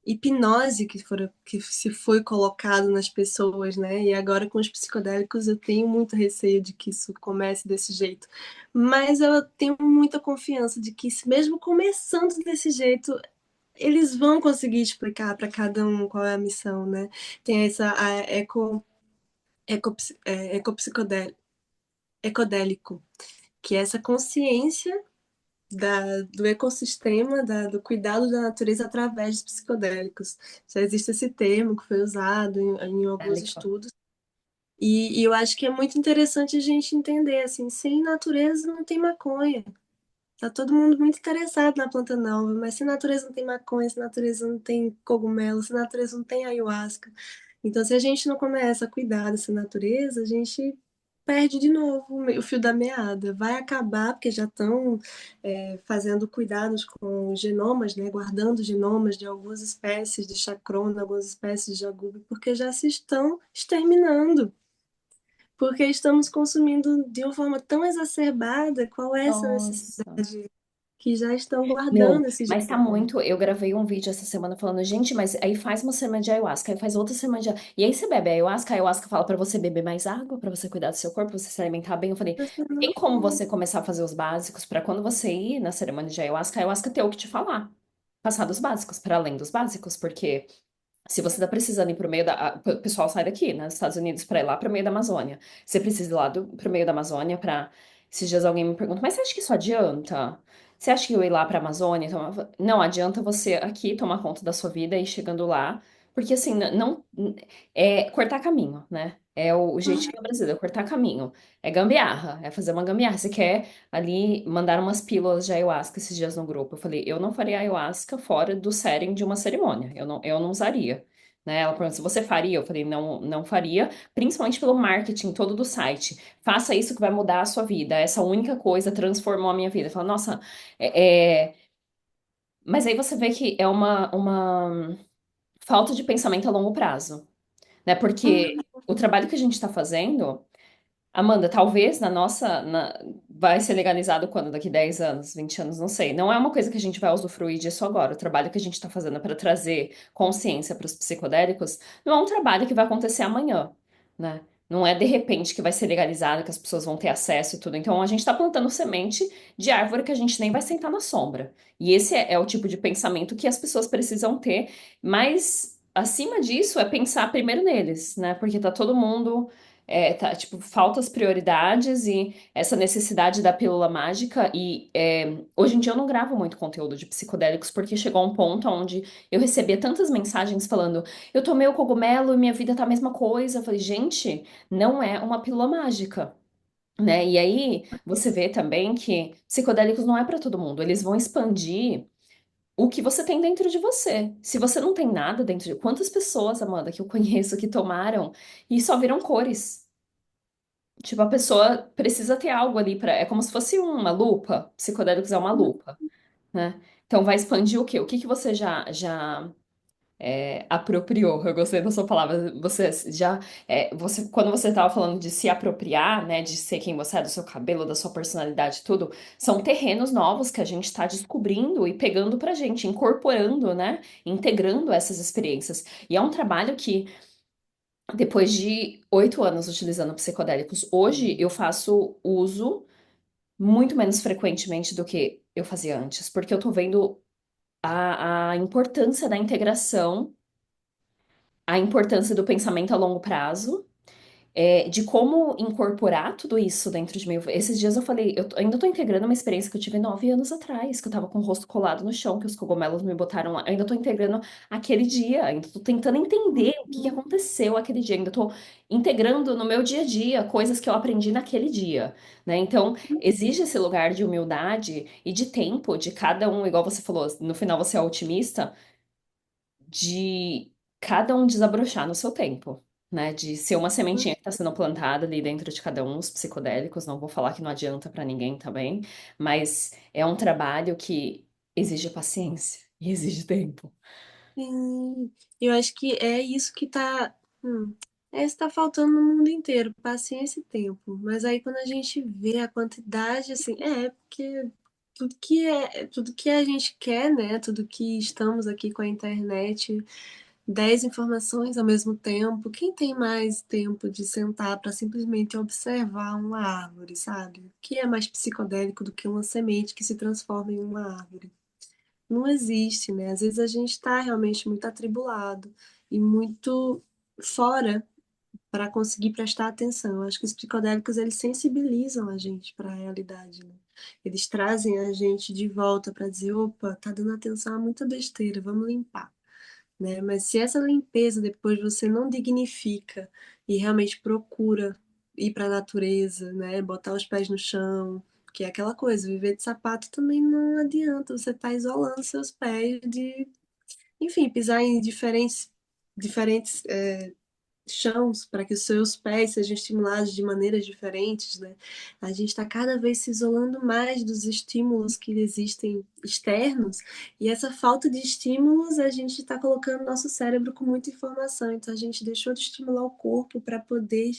hipnose que se foi colocado nas pessoas, né? E agora com os psicodélicos eu tenho muito receio de que isso comece desse jeito. Mas eu tenho muita confiança de que, mesmo começando desse jeito, eles vão conseguir explicar para cada um qual é a missão, né? Tem essa a ecopsicodélico, ecodélico, que é essa consciência do ecossistema, do cuidado da natureza através dos psicodélicos. Já existe esse termo que foi usado em alguns Bélico. estudos. E eu acho que é muito interessante a gente entender, assim, sem natureza não tem maconha. Tá todo mundo muito interessado na planta nova, mas se a natureza não tem maconha, se a natureza não tem cogumelo, se a natureza não tem ayahuasca. Então, se a gente não começa a cuidar dessa natureza, a gente perde de novo o fio da meada. Vai acabar, porque já estão fazendo cuidados com os genomas, né? Guardando genomas de algumas espécies de chacrona, algumas espécies de jagube, porque já se estão exterminando. Porque estamos consumindo de uma forma tão exacerbada, qual é essa Nossa. necessidade? Que já estão Meu, guardando esse mas tá genoma. muito. Eu gravei um vídeo essa semana falando, gente, mas aí faz uma semana de ayahuasca, aí faz outra semana de. E aí você bebe a ayahuasca fala pra você beber mais água, pra você cuidar do seu corpo, você se alimentar bem. Eu falei, Você tem não como tem. você começar a fazer os básicos pra quando você ir na cerimônia de ayahuasca, a ayahuasca ter o que te falar. Passar dos básicos, para além dos básicos, porque se você tá precisando ir pro meio o pessoal sai daqui, né, dos Estados Unidos, pra ir lá pro meio da Amazônia. Você precisa ir lá pro meio da Amazônia pra. Esses dias alguém me pergunta, mas você acha que isso adianta? Você acha que eu ir lá pra Amazônia? Não, adianta você aqui tomar conta da sua vida e ir chegando lá. Porque assim, não. É cortar caminho, né? É o jeitinho brasileiro, é cortar caminho. É gambiarra, é fazer uma gambiarra. Você quer ali mandar umas pílulas de ayahuasca esses dias no grupo. Eu falei, eu não faria ayahuasca fora do setting de uma cerimônia. Eu não usaria. Né? Ela perguntou se você faria. Eu falei, não, não faria, principalmente pelo marketing todo do site. Faça isso que vai mudar a sua vida. Essa única coisa transformou a minha vida. Fala, nossa, mas aí você vê que é uma falta de pensamento a longo prazo, né? Porque o trabalho que a gente está fazendo. Amanda, talvez vai ser legalizado quando? Daqui 10 anos, 20 anos, não sei. Não é uma coisa que a gente vai usufruir disso agora. O trabalho que a gente está fazendo para trazer consciência para os psicodélicos não é um trabalho que vai acontecer amanhã, né? Não é de repente que vai ser legalizado, que as pessoas vão ter acesso e tudo. Então a gente está plantando semente de árvore que a gente nem vai sentar na sombra. E esse é o tipo de pensamento que as pessoas precisam ter. Mas acima disso é pensar primeiro neles, né? Porque tá todo mundo tipo, falta as prioridades e essa necessidade da pílula mágica. E hoje em dia eu não gravo muito conteúdo de psicodélicos porque chegou a um ponto onde eu recebia tantas mensagens falando: eu tomei o cogumelo e minha vida tá a mesma coisa. Eu falei, gente, não é uma pílula mágica. Né? E aí você vê também que psicodélicos não é para todo mundo, eles vão expandir o que você tem dentro de você. Se você não tem nada dentro de. Quantas pessoas, Amanda, que eu conheço que tomaram e só viram cores? Tipo, a pessoa precisa ter algo ali para. É como se fosse uma lupa. Psicodélicos é uma lupa, né? Então vai expandir o quê? O que que você já apropriou? Eu gostei da sua palavra. Quando você estava falando de se apropriar, né? De ser quem você é, do seu cabelo, da sua personalidade, tudo, são terrenos novos que a gente está descobrindo e pegando pra gente, incorporando, né? Integrando essas experiências. E é um trabalho que depois de 8 anos utilizando psicodélicos, hoje eu faço uso muito menos frequentemente do que eu fazia antes, porque eu tô vendo a importância da integração, a importância do pensamento a longo prazo de como incorporar tudo isso dentro de mim. Esses dias eu falei, ainda tô integrando uma experiência que eu tive 9 anos atrás, que eu tava com o rosto colado no chão, que os cogumelos me botaram lá. Eu ainda tô integrando aquele dia, ainda tô tentando entender o que aconteceu aquele dia, ainda tô integrando no meu dia a dia coisas que eu aprendi naquele dia, né? Então, exige esse lugar de humildade e de tempo de cada um, igual você falou, no final você é otimista de cada um desabrochar no seu tempo, né? De ser uma sementinha que está sendo plantada ali dentro de cada um, os psicodélicos. Não vou falar que não adianta para ninguém também, mas é um trabalho que exige paciência e exige tempo. Sim, eu acho que é isso que tá, é isso que tá faltando no mundo inteiro, paciência e tempo. Mas aí quando a gente vê a quantidade, assim, porque tudo que a gente quer, né? Tudo que estamos aqui com a internet, 10 informações ao mesmo tempo. Quem tem mais tempo de sentar para simplesmente observar uma árvore, sabe? O que é mais psicodélico do que uma semente que se transforma em uma árvore? Não existe, né? Às vezes a gente está realmente muito atribulado e muito fora para conseguir prestar atenção. Eu acho que os psicodélicos eles sensibilizam a gente para a realidade, né? Eles trazem a gente de volta para dizer, opa, tá dando atenção a muita besteira, vamos limpar, né? Mas se essa limpeza depois você não dignifica e realmente procura ir para a natureza, né? Botar os pés no chão, que é aquela coisa, viver de sapato também não adianta, você está isolando seus pés de, enfim, pisar em diferentes chãos para que os seus pés sejam estimulados de maneiras diferentes, né? A gente está cada vez se isolando mais dos estímulos que existem externos e essa falta de estímulos a gente está colocando nosso cérebro com muita informação, então a gente deixou de estimular o corpo para poder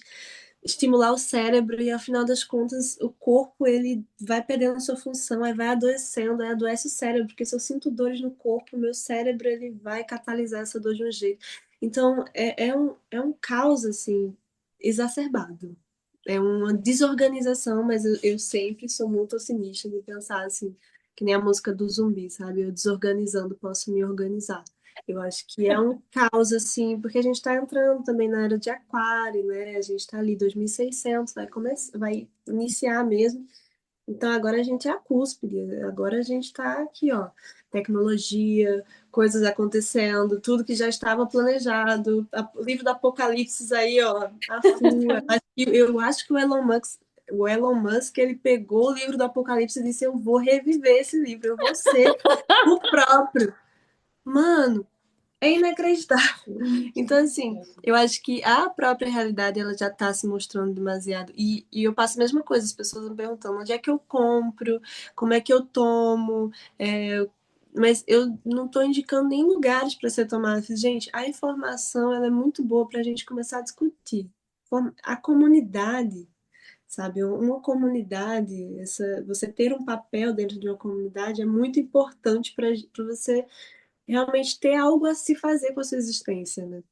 estimular o cérebro e, ao final das contas, o corpo ele vai perdendo sua função, aí vai adoecendo, aí adoece o cérebro, porque se eu sinto dores no corpo, o meu cérebro ele vai catalisar essa dor de um jeito. Então, é um caos, assim, exacerbado. É uma desorganização, mas eu sempre sou muito otimista de pensar, assim, que nem a música do zumbi, sabe? Eu desorganizando posso me organizar. Eu acho que é um caos, assim, porque a gente está entrando também na era de aquário, né? A gente está ali 2600, vai iniciar mesmo. Então agora a gente é a cúspide, agora a gente está aqui, ó, tecnologia, coisas acontecendo, tudo que já estava planejado, o livro do Apocalipse aí, ó, a full. Eu acho que o Elon Musk, ele pegou o livro do Apocalipse e disse, eu vou reviver esse livro, eu vou ser o próprio. Mano, é inacreditável. Então, assim, eu acho que a própria realidade ela já está se mostrando demasiado. E eu passo a mesma coisa, as pessoas me perguntando onde é que eu compro, como é que eu tomo, mas eu não estou indicando nem lugares para ser tomado. Gente, a informação ela é muito boa para a gente começar a discutir. A comunidade, sabe? Uma comunidade, você ter um papel dentro de uma comunidade é muito importante para você realmente ter algo a se fazer com a sua existência, né?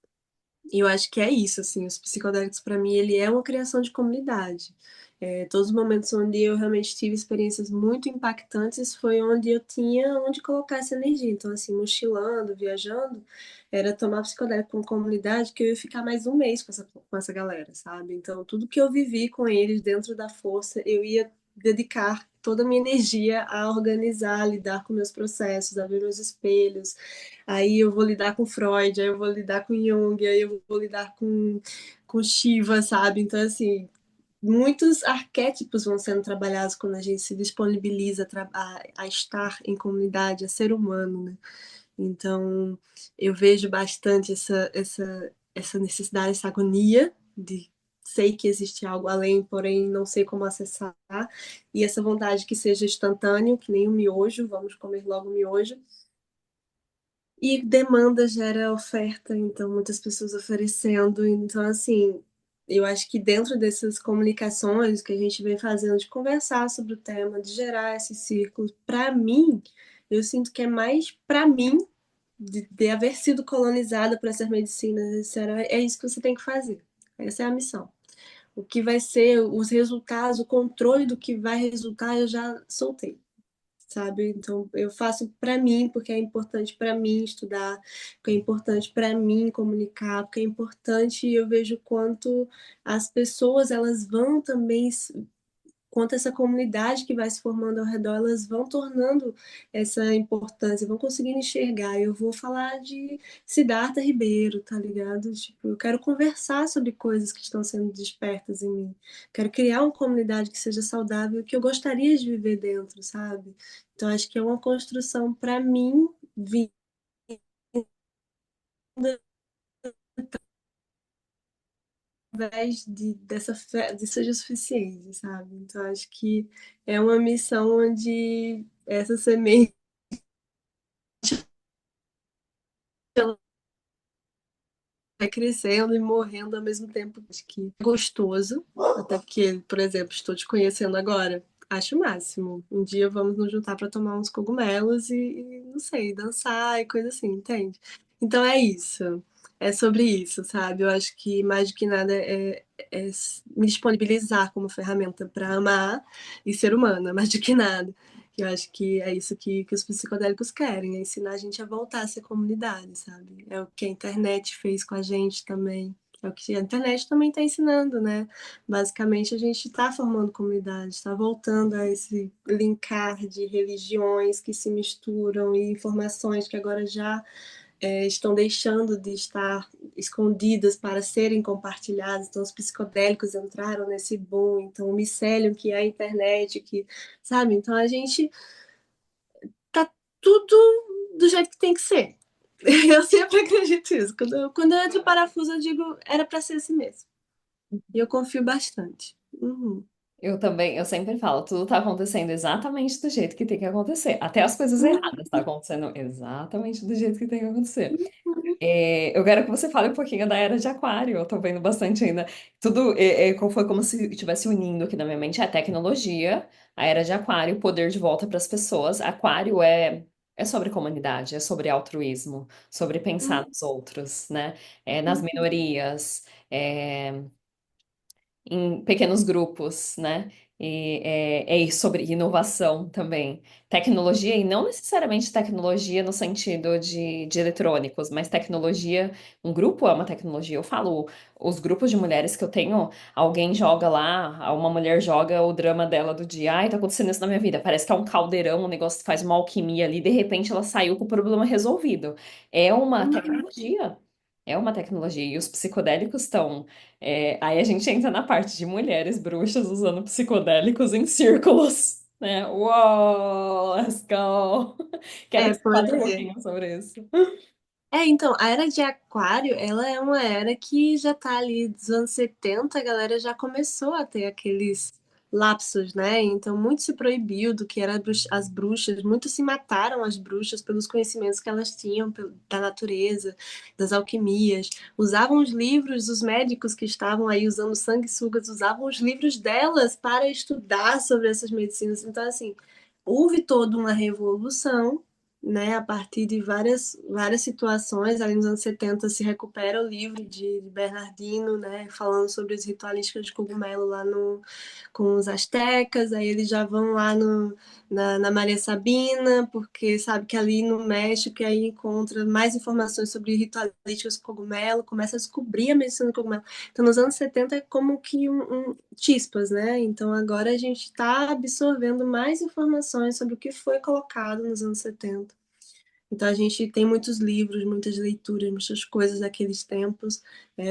E eu acho que é isso, assim, os psicodélicos para mim ele é uma criação de comunidade. Todos os momentos onde eu realmente tive experiências muito impactantes foi onde eu tinha onde colocar essa energia. Então, assim, mochilando, viajando, era tomar psicodélico com comunidade que eu ia ficar mais um mês com essa galera, sabe? Então, tudo que eu vivi com eles dentro da força, eu ia dedicar toda a minha energia a organizar, a lidar com meus processos, a ver meus espelhos, aí eu vou lidar com Freud, aí eu vou lidar com Jung, aí eu vou lidar com Shiva, sabe? Então, assim, muitos arquétipos vão sendo trabalhados quando a gente se disponibiliza a estar em comunidade, a ser humano, né? Então, eu vejo bastante essa necessidade, essa agonia de sei que existe algo além, porém não sei como acessar, e essa vontade que seja instantâneo, que nem o miojo, vamos comer logo o miojo, e demanda gera oferta, então muitas pessoas oferecendo. Então, assim, eu acho que dentro dessas comunicações que a gente vem fazendo de conversar sobre o tema, de gerar esses círculos, para mim, eu sinto que é mais para mim, de haver sido colonizada por essas medicinas, é isso que você tem que fazer. Essa é a missão. O que vai ser os resultados, o controle do que vai resultar, eu já soltei. sabe? Então, eu faço para mim, porque é importante para mim estudar, porque é importante para mim comunicar, porque é importante e eu vejo quanto as pessoas elas vão também quanto essa comunidade que vai se formando ao redor, elas vão tornando essa importância, vão conseguindo enxergar. Eu vou falar de Siddhartha Ribeiro, tá ligado? Tipo, eu quero conversar sobre coisas que estão sendo despertas em mim. Quero criar uma comunidade que seja saudável, que eu gostaria de viver dentro, sabe? Então, acho que é uma construção para mim, vinda através dessa fé, de seja suficiente, sabe? Então, acho que é uma missão onde essa semente vai crescendo e morrendo ao mesmo tempo. Acho que é gostoso, até porque, por exemplo, estou te conhecendo agora. Acho o máximo. Um dia vamos nos juntar para tomar uns cogumelos não sei, dançar e coisa assim, entende? Então é isso. É sobre isso, sabe? Eu acho que mais do que nada é me disponibilizar como ferramenta para amar e ser humana, mais do que nada. Eu acho que é isso que os psicodélicos querem, é ensinar a gente a voltar a ser comunidade, sabe? É o que a internet fez com a gente também. É o que a internet também está ensinando, né? Basicamente, a gente está formando comunidade, está voltando a esse linkar de religiões que se misturam e informações que agora já estão deixando de estar escondidas para serem compartilhadas. Então, os psicodélicos entraram nesse boom. Então, o micélio, que é a internet, que, sabe? Então, a gente tá tudo do jeito que tem que ser. Eu sempre acredito nisso. Quando eu entro em parafuso, eu digo, era para ser assim mesmo. E eu confio bastante. Uhum. Eu também, eu sempre falo, tudo tá acontecendo exatamente do jeito que tem que acontecer. Até as coisas Uhum. erradas tá acontecendo exatamente do jeito que tem que acontecer. Eu quero que você fale um pouquinho da Era de Aquário. Eu tô vendo bastante ainda. Tudo foi como se estivesse unindo aqui na minha mente a tecnologia, a Era de Aquário, o poder de volta para as pessoas. Aquário é sobre comunidade, é sobre altruísmo, sobre pensar nos outros, né? Nas minorias. Em pequenos grupos, né? E é sobre inovação também. Tecnologia, e não necessariamente tecnologia no sentido de eletrônicos, mas tecnologia, um grupo é uma tecnologia. Eu falo, os grupos de mulheres que eu tenho, alguém joga lá, uma mulher joga o drama dela do dia, ai, tá acontecendo isso na minha vida. Parece que é um caldeirão, um negócio que faz uma alquimia ali, de repente ela saiu com o problema resolvido. É uma tecnologia. É uma tecnologia. E os psicodélicos estão aí a gente entra na parte de mulheres bruxas usando psicodélicos em círculos, né? Uou, let's go! Quero que você Pois fale um é. pouquinho sobre isso. Então, a era de Aquário, ela é uma era que já tá ali dos anos 70, a galera já começou a ter aqueles lapsos, né? Então, muito se proibiu do que eram as bruxas, muito se mataram as bruxas pelos conhecimentos que elas tinham da natureza, das alquimias. Usavam os livros, os médicos que estavam aí usando sanguessugas, usavam os livros delas para estudar sobre essas medicinas. Então, assim, houve toda uma revolução, né, a partir de várias situações. Ali nos anos 70 se recupera o livro de Bernardino, né, falando sobre as ritualísticas de cogumelo lá com os astecas. Aí eles já vão lá na Maria Sabina, porque sabe que ali no México aí encontra mais informações sobre ritualísticas de cogumelo, começa a descobrir a medicina do cogumelo. Então, nos anos 70 é como que chispas, né? Então, agora a gente está absorvendo mais informações sobre o que foi colocado nos anos 70. Então, a gente tem muitos livros, muitas leituras, muitas coisas daqueles tempos.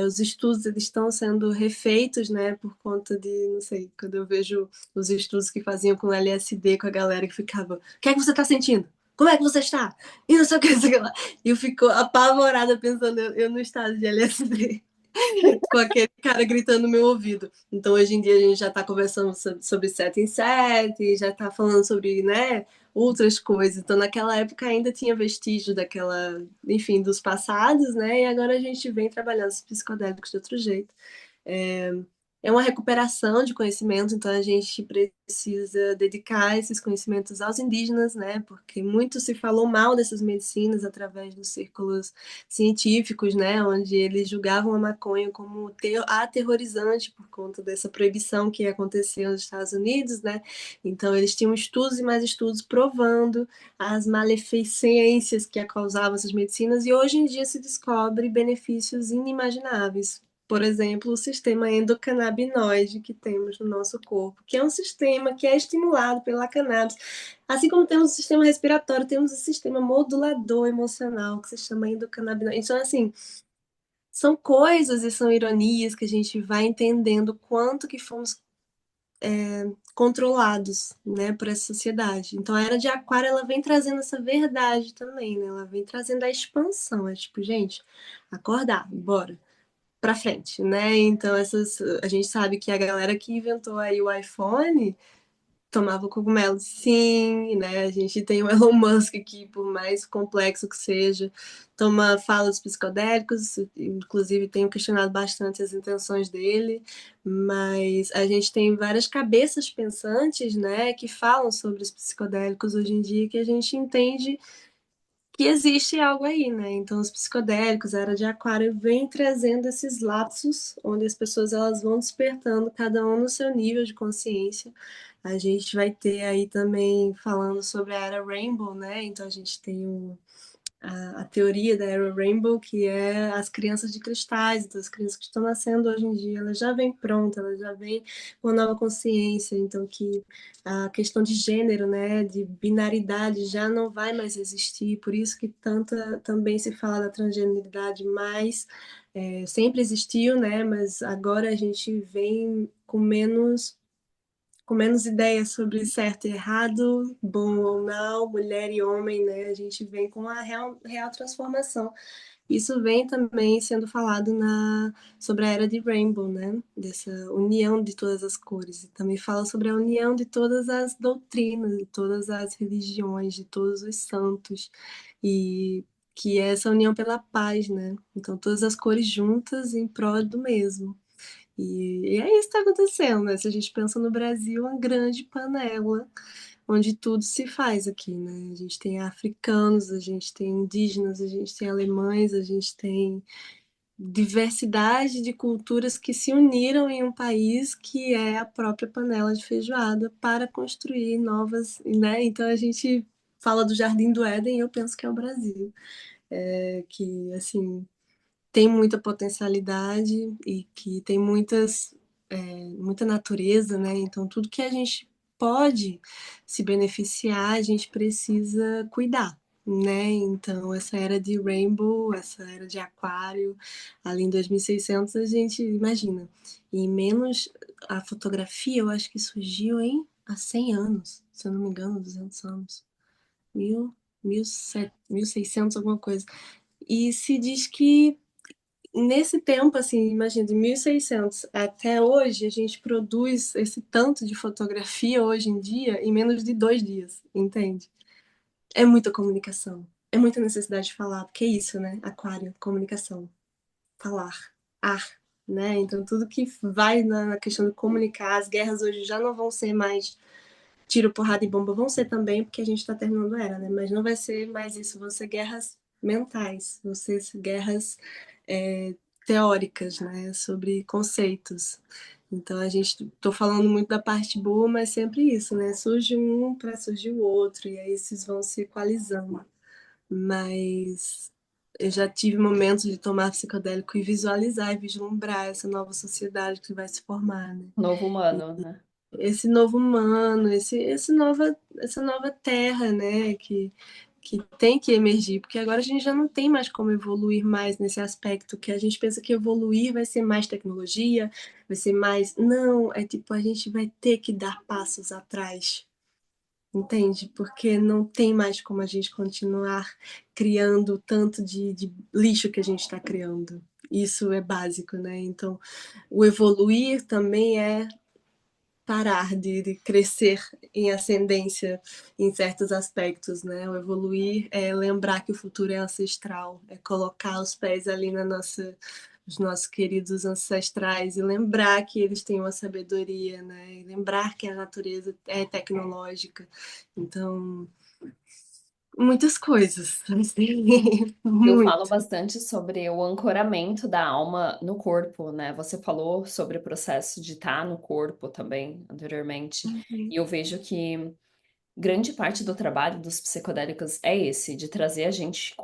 Os estudos eles estão sendo refeitos, né, por conta de, não sei, quando eu vejo os estudos que faziam com LSD, com a galera que ficava: o que é que você está sentindo? Como é que você está? E não sei o que, não sei o que lá. E eu fico apavorada pensando eu no estado de LSD com aquele cara gritando no meu ouvido. Então, hoje em dia, a gente já está conversando sobre sete em sete, já está falando sobre, né, outras coisas. Então, naquela época ainda tinha vestígio daquela, enfim, dos passados, né? E agora a gente vem trabalhando os psicodélicos de outro jeito. é uma recuperação de conhecimento, então a gente precisa dedicar esses conhecimentos aos indígenas, né? Porque muito se falou mal dessas medicinas através dos círculos científicos, né? Onde eles julgavam a maconha como aterrorizante por conta dessa proibição que aconteceu nos Estados Unidos, né? Então eles tinham estudos e mais estudos provando as maleficências que causavam essas medicinas, e hoje em dia se descobre benefícios inimagináveis. Por exemplo, o sistema endocannabinoide que temos no nosso corpo, que é um sistema que é estimulado pela cannabis. Assim como temos o sistema respiratório, temos o sistema modulador emocional, que se chama endocannabinoide. Então, assim, são coisas e são ironias que a gente vai entendendo quanto que fomos controlados, né, por essa sociedade. Então, a Era de Aquário, ela vem trazendo essa verdade também, né? Ela vem trazendo a expansão. É tipo, gente, acordar, bora para frente, né? Então a gente sabe que a galera que inventou aí o iPhone tomava cogumelo, sim, né? A gente tem o Elon Musk que, por mais complexo que seja, toma falas psicodélicos, inclusive tenho questionado bastante as intenções dele, mas a gente tem várias cabeças pensantes, né, que falam sobre os psicodélicos hoje em dia que a gente entende que existe algo aí, né? Então, os psicodélicos, a era de Aquário, vem trazendo esses lapsos onde as pessoas elas vão despertando, cada um no seu nível de consciência. A gente vai ter aí também falando sobre a era Rainbow, né? Então, a gente tem a teoria da Era Rainbow, que é as crianças de cristais. Então, as crianças que estão nascendo hoje em dia, elas já vêm prontas, elas já vêm com uma nova consciência. Então, que a questão de gênero, né, de binaridade já não vai mais existir. Por isso que tanta também se fala da transgeneridade, mas sempre existiu, né, mas agora a gente vem com menos ideias sobre certo e errado, bom ou não, mulher e homem, né? A gente vem com a real transformação. Isso vem também sendo falado sobre a era de Rainbow, né? Dessa união de todas as cores. E também fala sobre a união de todas as doutrinas, de todas as religiões, de todos os santos. E que é essa união pela paz, né? Então, todas as cores juntas em prol do mesmo. E é isso que está acontecendo, né? Se a gente pensa no Brasil, uma grande panela onde tudo se faz aqui, né? A gente tem africanos, a gente tem indígenas, a gente tem alemães, a gente tem diversidade de culturas que se uniram em um país que é a própria panela de feijoada para construir novas, né? Então a gente fala do Jardim do Éden e eu penso que é o Brasil, que assim tem muita potencialidade e que tem muita natureza, né? Então, tudo que a gente pode se beneficiar, a gente precisa cuidar, né? Então, essa era de Rainbow, essa era de Aquário, ali em 2600, a gente imagina, em menos a fotografia, eu acho que surgiu há 100 anos, se eu não me engano, 200 anos, mil, 1600, alguma coisa. E se diz que nesse tempo, assim, imagina, de 1600 até hoje, a gente produz esse tanto de fotografia hoje em dia em menos de 2 dias, entende? É muita comunicação, é muita necessidade de falar, porque é isso, né? Aquário, comunicação, falar, ar, né? Então, tudo que vai na questão de comunicar, as guerras hoje já não vão ser mais tiro, porrada e bomba, vão ser também, porque a gente está terminando a era, né? Mas não vai ser mais isso, vão ser guerras mentais, vão ser guerras é, teóricas, né? Sobre conceitos. Então a gente tô falando muito da parte boa, mas sempre isso, né? Surge um para surgir o outro, e aí esses vão se equalizando. Mas eu já tive momentos de tomar psicodélico e visualizar e vislumbrar essa nova sociedade que vai se formar, né? Novo humano, né? Esse novo humano, essa nova terra, né, que tem que emergir, porque agora a gente já não tem mais como evoluir mais nesse aspecto, que a gente pensa que evoluir vai ser mais tecnologia, vai ser mais. Não, é tipo, a gente vai ter que dar passos atrás, entende? Porque não tem mais como a gente continuar criando o tanto de lixo que a gente está criando. Isso é básico, né? Então, o evoluir também é parar de crescer em ascendência em certos aspectos, né? O evoluir é lembrar que o futuro é ancestral, é colocar os pés ali os nossos queridos ancestrais e lembrar que eles têm uma sabedoria, né? E lembrar que a natureza é tecnológica. Então, muitas coisas, assim, Eu falo muito. bastante sobre o ancoramento da alma no corpo, né? Você falou sobre o processo de estar no corpo também anteriormente, Uhum, e eu vejo que grande parte do trabalho dos psicodélicos é esse, de trazer a gente,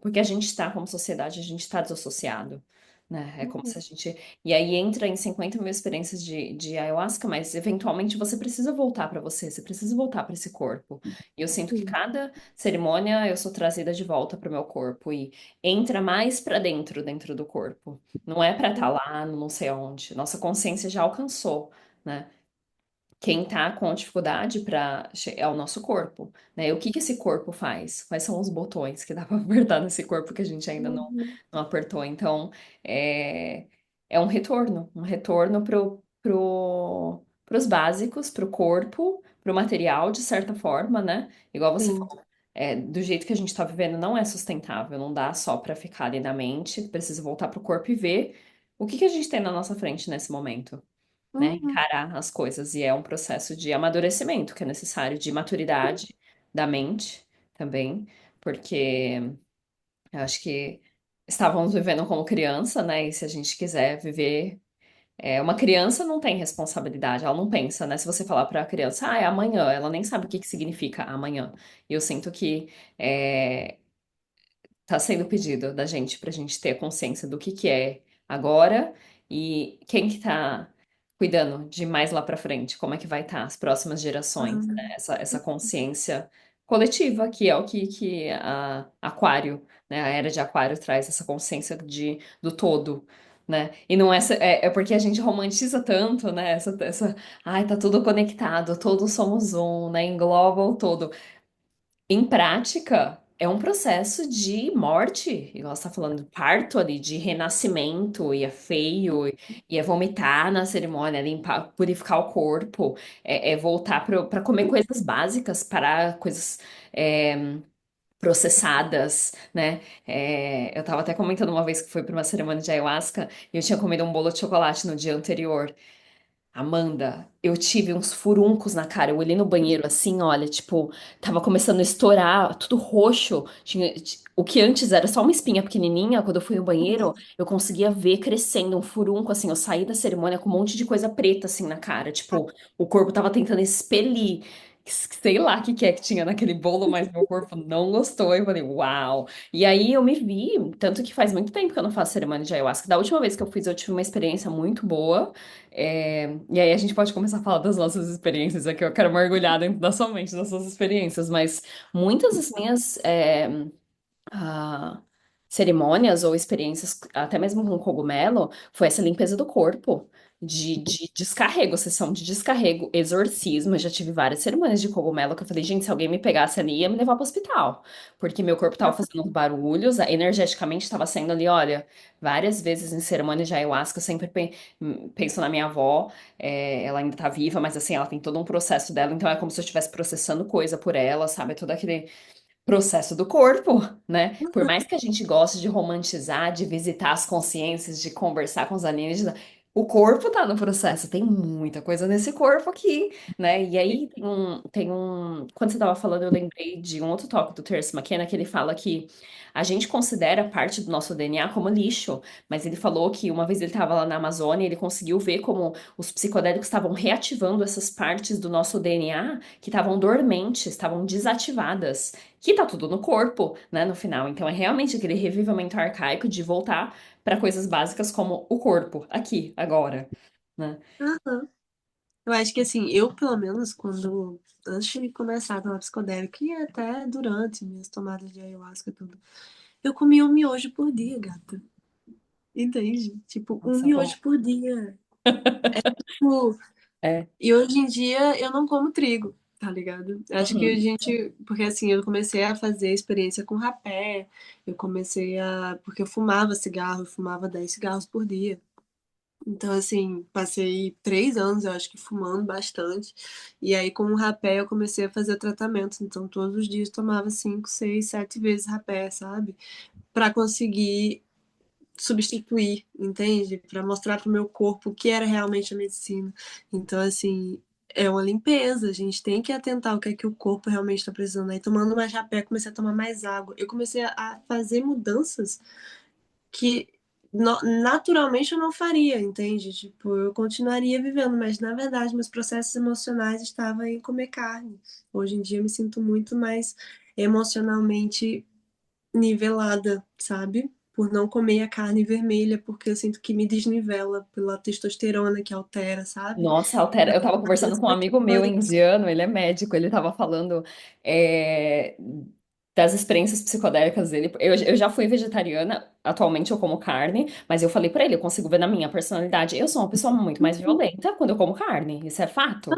porque a gente está, como sociedade, a gente está desassociado, né? É como se a uhum, gente. E aí entra em 50 mil experiências de ayahuasca, mas eventualmente você precisa voltar para você, você precisa voltar para esse corpo. E eu sinto que sim. cada cerimônia eu sou trazida de volta para o meu corpo e entra mais para dentro, dentro do corpo. Não é para estar lá, não sei aonde. Nossa consciência já alcançou, né? Quem tá com dificuldade para é o nosso corpo, né? O que que esse corpo faz? Quais são os botões que dá para apertar nesse corpo que a gente ainda Uhum, não apertou? Então, é, é um retorno pros básicos, pro corpo, pro material, de certa forma, né? Igual você sim. falou, do jeito que a gente está vivendo não é sustentável, não dá só para ficar ali na mente, precisa voltar pro corpo e ver o que que a gente tem na nossa frente nesse momento, né? Uhum, Encarar as coisas. E é um processo de amadurecimento que é necessário, de maturidade da mente também, porque eu acho que estávamos vivendo como criança, né? E se a gente quiser viver. Uma criança não tem responsabilidade, ela não pensa, né? Se você falar para a criança, ah, é amanhã, ela nem sabe o que que significa amanhã. E eu sinto que é, tá sendo pedido da gente pra gente ter consciência do que é agora e quem que tá cuidando de mais lá pra frente, como é que vai estar as próximas gerações, né? uhum, Essa consciência coletiva, que é o que a Aquário, né? A era de Aquário traz essa consciência do todo. Né? E não é porque a gente romantiza tanto, né? Ai, tá tudo conectado, todos somos um, né? Engloba o todo. Em prática, é um processo de morte, igual você tá falando, parto ali, de renascimento, e é feio, e é vomitar na cerimônia, limpar, purificar o corpo, é voltar para comer coisas básicas, parar coisas processadas, né? Eu tava até comentando uma vez que fui para uma cerimônia de ayahuasca e eu tinha comido um bolo de chocolate no dia anterior. Amanda, eu tive uns furuncos na cara. Eu olhei no banheiro assim, olha, tipo, tava começando a estourar, tudo roxo. O que antes era só uma espinha pequenininha, quando eu fui no banheiro, eu conseguia ver crescendo um furunco, assim. Eu saí da cerimônia com um monte de coisa preta, assim, na cara. Tipo, o corpo tava tentando expelir. Sei lá o que é que tinha naquele bolo, mas meu corpo não gostou. Eu falei, uau! E aí eu me vi, tanto que faz muito tempo que eu não faço cerimônia de ayahuasca. Da última vez que eu fiz, eu tive uma experiência muito boa. E aí a gente pode começar a falar das nossas experiências aqui. Eu quero mergulhar dentro da sua mente, das suas experiências, mas muitas das minhas ah, cerimônias ou experiências, até mesmo com cogumelo, foi essa limpeza do corpo. De descarrego, sessão de descarrego, exorcismo. Eu já tive várias cerimônias de cogumelo que eu falei, gente, se alguém me pegasse ali, ia me levar para o hospital. Porque meu corpo tava fazendo uns barulhos, energeticamente estava sendo ali, olha, várias vezes em cerimônias de ayahuasca, eu sempre penso na minha avó, ela ainda tá viva, mas assim, ela tem todo um processo dela, então é como se eu estivesse processando coisa por ela, sabe? Todo aquele processo do corpo, né? Por mais que a gente goste de romantizar, de visitar as consciências, de conversar com os alienígenas, o corpo tá no processo, tem muita coisa nesse corpo aqui, né? E aí quando você tava falando, eu lembrei de um outro toque do Terence McKenna, que ele fala que a gente considera parte do nosso DNA como lixo, mas ele falou que uma vez ele estava lá na Amazônia, ele conseguiu ver como os psicodélicos estavam reativando essas partes do nosso DNA que estavam dormentes, estavam desativadas que tá tudo no corpo, né, no final. Então é realmente aquele revivamento arcaico de voltar para coisas básicas como o corpo, aqui, agora, né? uhum. Eu acho que assim, eu pelo menos quando antes de começar a tomar psicodélico e até durante minhas tomadas de ayahuasca e tudo, eu comia um miojo por dia, gata. Entende? Tipo, um Nossa, miojo por dia. Tipo, é. e hoje em dia eu não como trigo, tá ligado? Acho que a Uhum. gente, porque assim, eu comecei a fazer experiência com rapé, eu comecei a, porque eu fumava cigarro, eu fumava 10 cigarros por dia. Então, assim, passei 3 anos, eu acho que fumando bastante. E aí, com o rapé, eu comecei a fazer tratamento. Então, todos os dias tomava 5, 6, 7 vezes rapé, sabe? Pra conseguir substituir, entende? Para mostrar para o meu corpo o que era realmente a medicina. Então, assim, é uma limpeza, a gente tem que atentar ao que é que o corpo realmente está precisando. Aí, tomando mais rapé, comecei a tomar mais água. Eu comecei a fazer mudanças que naturalmente eu não faria, entende? Tipo, eu continuaria vivendo, mas na verdade meus processos emocionais estavam em comer carne. Hoje em dia eu me sinto muito mais emocionalmente nivelada, sabe? Por não comer a carne vermelha, porque eu sinto que me desnivela pela testosterona que altera, sabe? Nossa, altera. Eu tava conversando com um amigo meu indiano, ele é médico, ele tava falando é, das experiências psicodélicas dele. Eu já fui vegetariana, atualmente eu como carne, mas eu falei pra ele, eu consigo ver na minha personalidade, eu sou uma pessoa muito mais violenta quando eu como carne, isso é fato.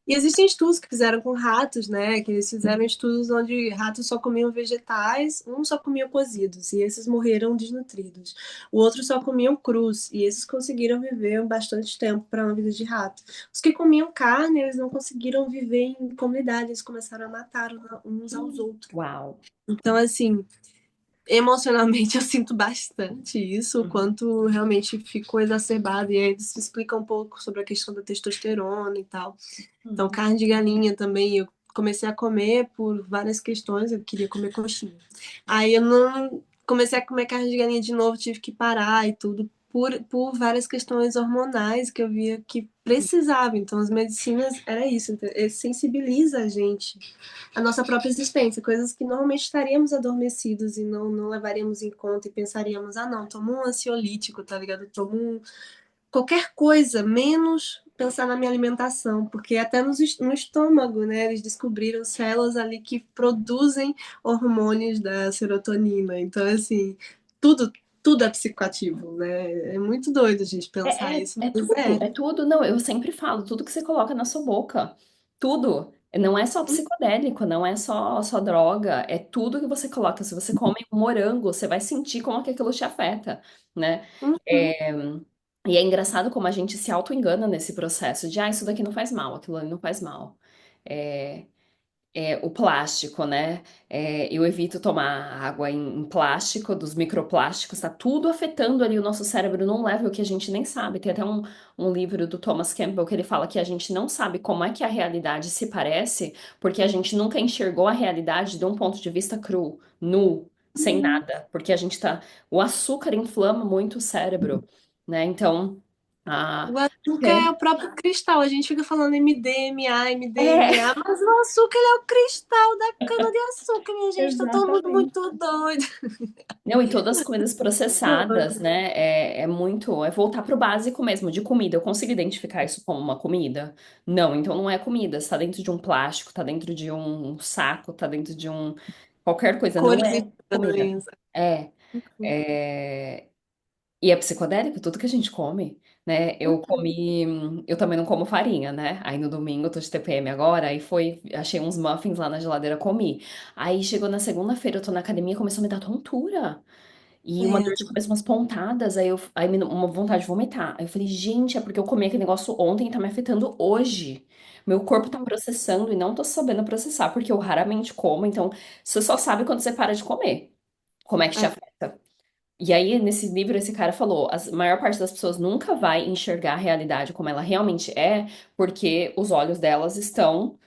E existem estudos que fizeram com ratos, né? Que eles fizeram estudos onde ratos só comiam vegetais, um só comia cozidos, e esses morreram desnutridos. O outro só comiam crus, e esses conseguiram viver bastante tempo para uma vida de rato. Os que comiam carne, eles não conseguiram viver em comunidade, eles começaram a matar uns aos outros. Uau. Então, assim, emocionalmente eu sinto bastante isso, o Uhum, quanto realmente ficou exacerbado, e aí isso explica um pouco sobre a questão da testosterona e tal. Então, uhum, carne de galinha também, eu comecei a comer por várias questões, eu queria comer coxinha. Aí eu não comecei a comer carne de galinha de novo, tive que parar e tudo, por várias questões hormonais que eu via que precisava. Então, as medicinas era isso, então, ele sensibiliza a gente, a nossa própria existência, coisas que normalmente estaríamos adormecidos e não levaríamos em conta e pensaríamos, ah, não, tomo um ansiolítico, tá ligado? Tomo qualquer coisa, menos pensar na minha alimentação, porque até no estômago, né, eles descobriram células ali que produzem hormônios da serotonina. Então, assim, tudo, tudo é psicoativo, né? É muito doido a gente pensar isso, É mas tudo, é tudo. Não, eu sempre falo, tudo que você coloca na sua boca, tudo. Não é só psicodélico, não é só droga, é tudo que você coloca. Se você come um morango, você vai sentir como que aquilo te afeta, né? Uhum. É, e é engraçado como a gente se auto-engana nesse processo de, ah, isso daqui não faz mal, aquilo ali não faz mal. É, o plástico, né? Eu evito tomar água em plástico, dos microplásticos, tá tudo afetando ali o nosso cérebro num level que a gente nem sabe. Tem até um livro do Thomas Campbell que ele fala que a gente não sabe como é que a realidade se parece, porque a gente nunca enxergou a realidade de um ponto de vista cru, nu, sem Uhum. nada, porque a gente tá. O açúcar inflama muito o cérebro, né? Então, a. O açúcar é o próprio cristal. A gente fica falando MDMA, É, MDMA, mas o açúcar ele é o cristal da cana-de-açúcar, minha gente. Tá todo mundo exatamente. muito doido. Não, e todas as comidas processadas, né? É muito. É voltar pro básico mesmo, de comida. Eu consigo identificar isso como uma comida? Não, então não é comida. Está dentro de um plástico, está dentro de um saco, está dentro de um. Qualquer coisa, não Cores é comida. estranhas. É. é... E é psicodélico, tudo que a gente come, né? Eu comi. Eu também não como farinha, né? Aí no domingo, eu tô de TPM agora, aí foi. Achei uns muffins lá na geladeira, comi. Aí chegou na segunda-feira, eu tô na academia, começou a me dar tontura. E uma É, dor de cabeça, umas pontadas, uma vontade de vomitar. Aí eu falei, gente, é porque eu comi aquele negócio ontem e tá me afetando hoje. Meu corpo tá processando e não tô sabendo processar, porque eu raramente como, então você só sabe quando você para de comer. Como é que te é. afeta? E aí, nesse livro, esse cara falou: a maior parte das pessoas nunca vai enxergar a realidade como ela realmente é, porque os olhos delas estão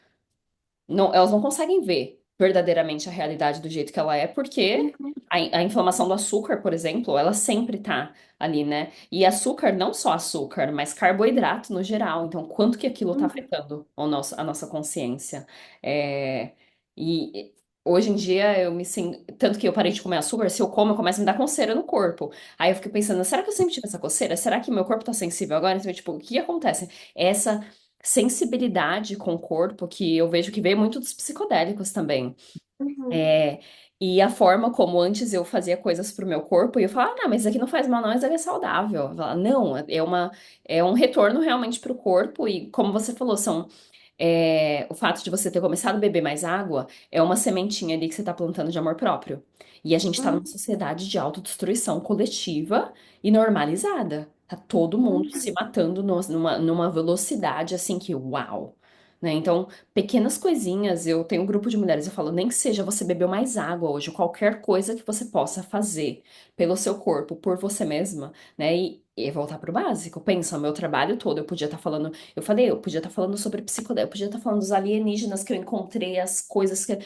não, elas não conseguem ver verdadeiramente a realidade do jeito que ela é, porque a inflamação do açúcar, por exemplo, ela sempre tá ali, né? E açúcar, não só açúcar, mas carboidrato no geral. Então, quanto que aquilo tá Uhum. afetando a nossa consciência? É, e hoje em dia eu me sinto. Tanto que eu parei de comer açúcar, se eu como, eu começo a me dar coceira no corpo. Aí eu fico pensando, será que eu sempre tive essa coceira? Será que meu corpo tá sensível agora? Então, tipo, o que acontece? Essa sensibilidade com o corpo, que eu vejo que veio muito dos psicodélicos também. Uhum. É, e a forma como antes eu fazia coisas pro meu corpo, e eu falava, ah, não, mas isso aqui não faz mal, não, isso aqui é saudável. Eu falava, não, é um retorno realmente pro corpo, e como você falou, o fato de você ter começado a beber mais água é uma sementinha ali que você está plantando de amor próprio. E a gente está numa Uhum. sociedade de autodestruição coletiva e normalizada. Tá todo mundo se matando numa velocidade assim que, uau, né? Então, pequenas coisinhas, eu tenho um grupo de mulheres, eu falo, nem que seja você beber mais água hoje, qualquer coisa que você possa fazer pelo seu corpo, por você mesma, né? E voltar pro básico. Pensa, o meu trabalho todo, eu podia estar falando, eu falei, eu podia estar falando sobre psicodelia, eu podia estar falando dos alienígenas que eu encontrei, as coisas que.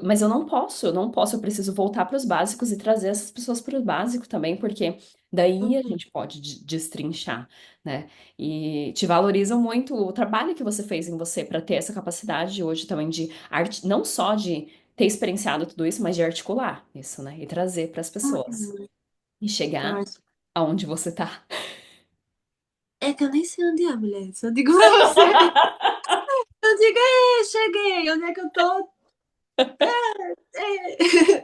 Mas eu não posso, eu preciso voltar para os básicos e trazer essas pessoas para o básico também, porque daí a Uhum. gente pode destrinchar, né? E te valorizam muito o trabalho que você fez em você para ter essa capacidade hoje também de arte, não só de ter experienciado tudo isso, mas de articular isso, né? E trazer para as pessoas Uhum. e Eu chegar acho- aonde você tá. É que eu nem sei onde é, mulher. Se eu digo pra você, eu digo, cheguei, onde é que eu tô?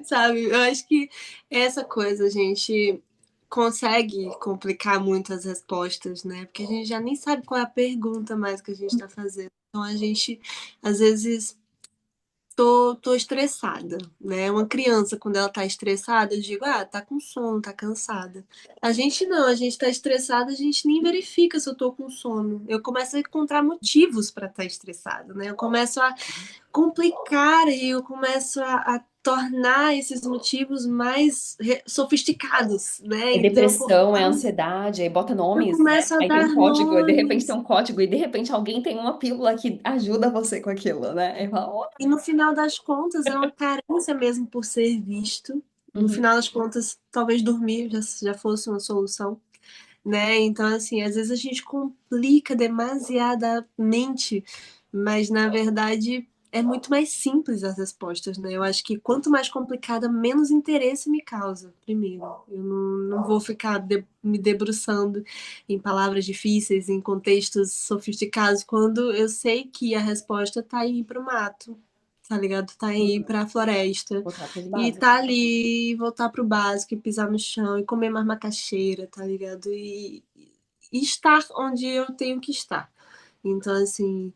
Sabe? Eu acho que essa coisa a gente consegue complicar muito as respostas, né? Porque a gente já nem sabe qual é a pergunta mais que a gente está fazendo. Então a gente, às vezes, tô estressada, né? Uma criança, quando ela tá estressada, eu digo, tá com sono, tá cansada. A gente não, a gente tá estressada, a gente nem verifica se eu tô com sono. Eu começo a encontrar motivos para estar estressada, né? Eu começo a complicar e eu começo a tornar esses motivos mais sofisticados, né? É Então, depressão, é ansiedade, aí bota eu nomes, né? começo a Aí tem dar um código, aí de repente tem nomes. um código, e de repente alguém tem uma pílula que ajuda você com aquilo, né? Aí fala, "Ó." E no final das contas, é uma carência mesmo por ser visto. No Uhum. final das contas, talvez dormir já fosse uma solução, né? Então, assim, às vezes a gente complica demasiadamente, mas na verdade é muito mais simples as respostas, né? Eu acho que quanto mais complicada, menos interesse me causa, primeiro. Eu não vou ficar me debruçando em palavras difíceis, em contextos sofisticados, quando eu sei que a resposta tá aí pro mato, tá ligado? Tá aí Uhum. pra floresta. Voltar para os E básicos. tá ali, voltar pro básico, e pisar no chão, e comer mais macaxeira, tá ligado? E estar onde eu tenho que estar. Então, assim,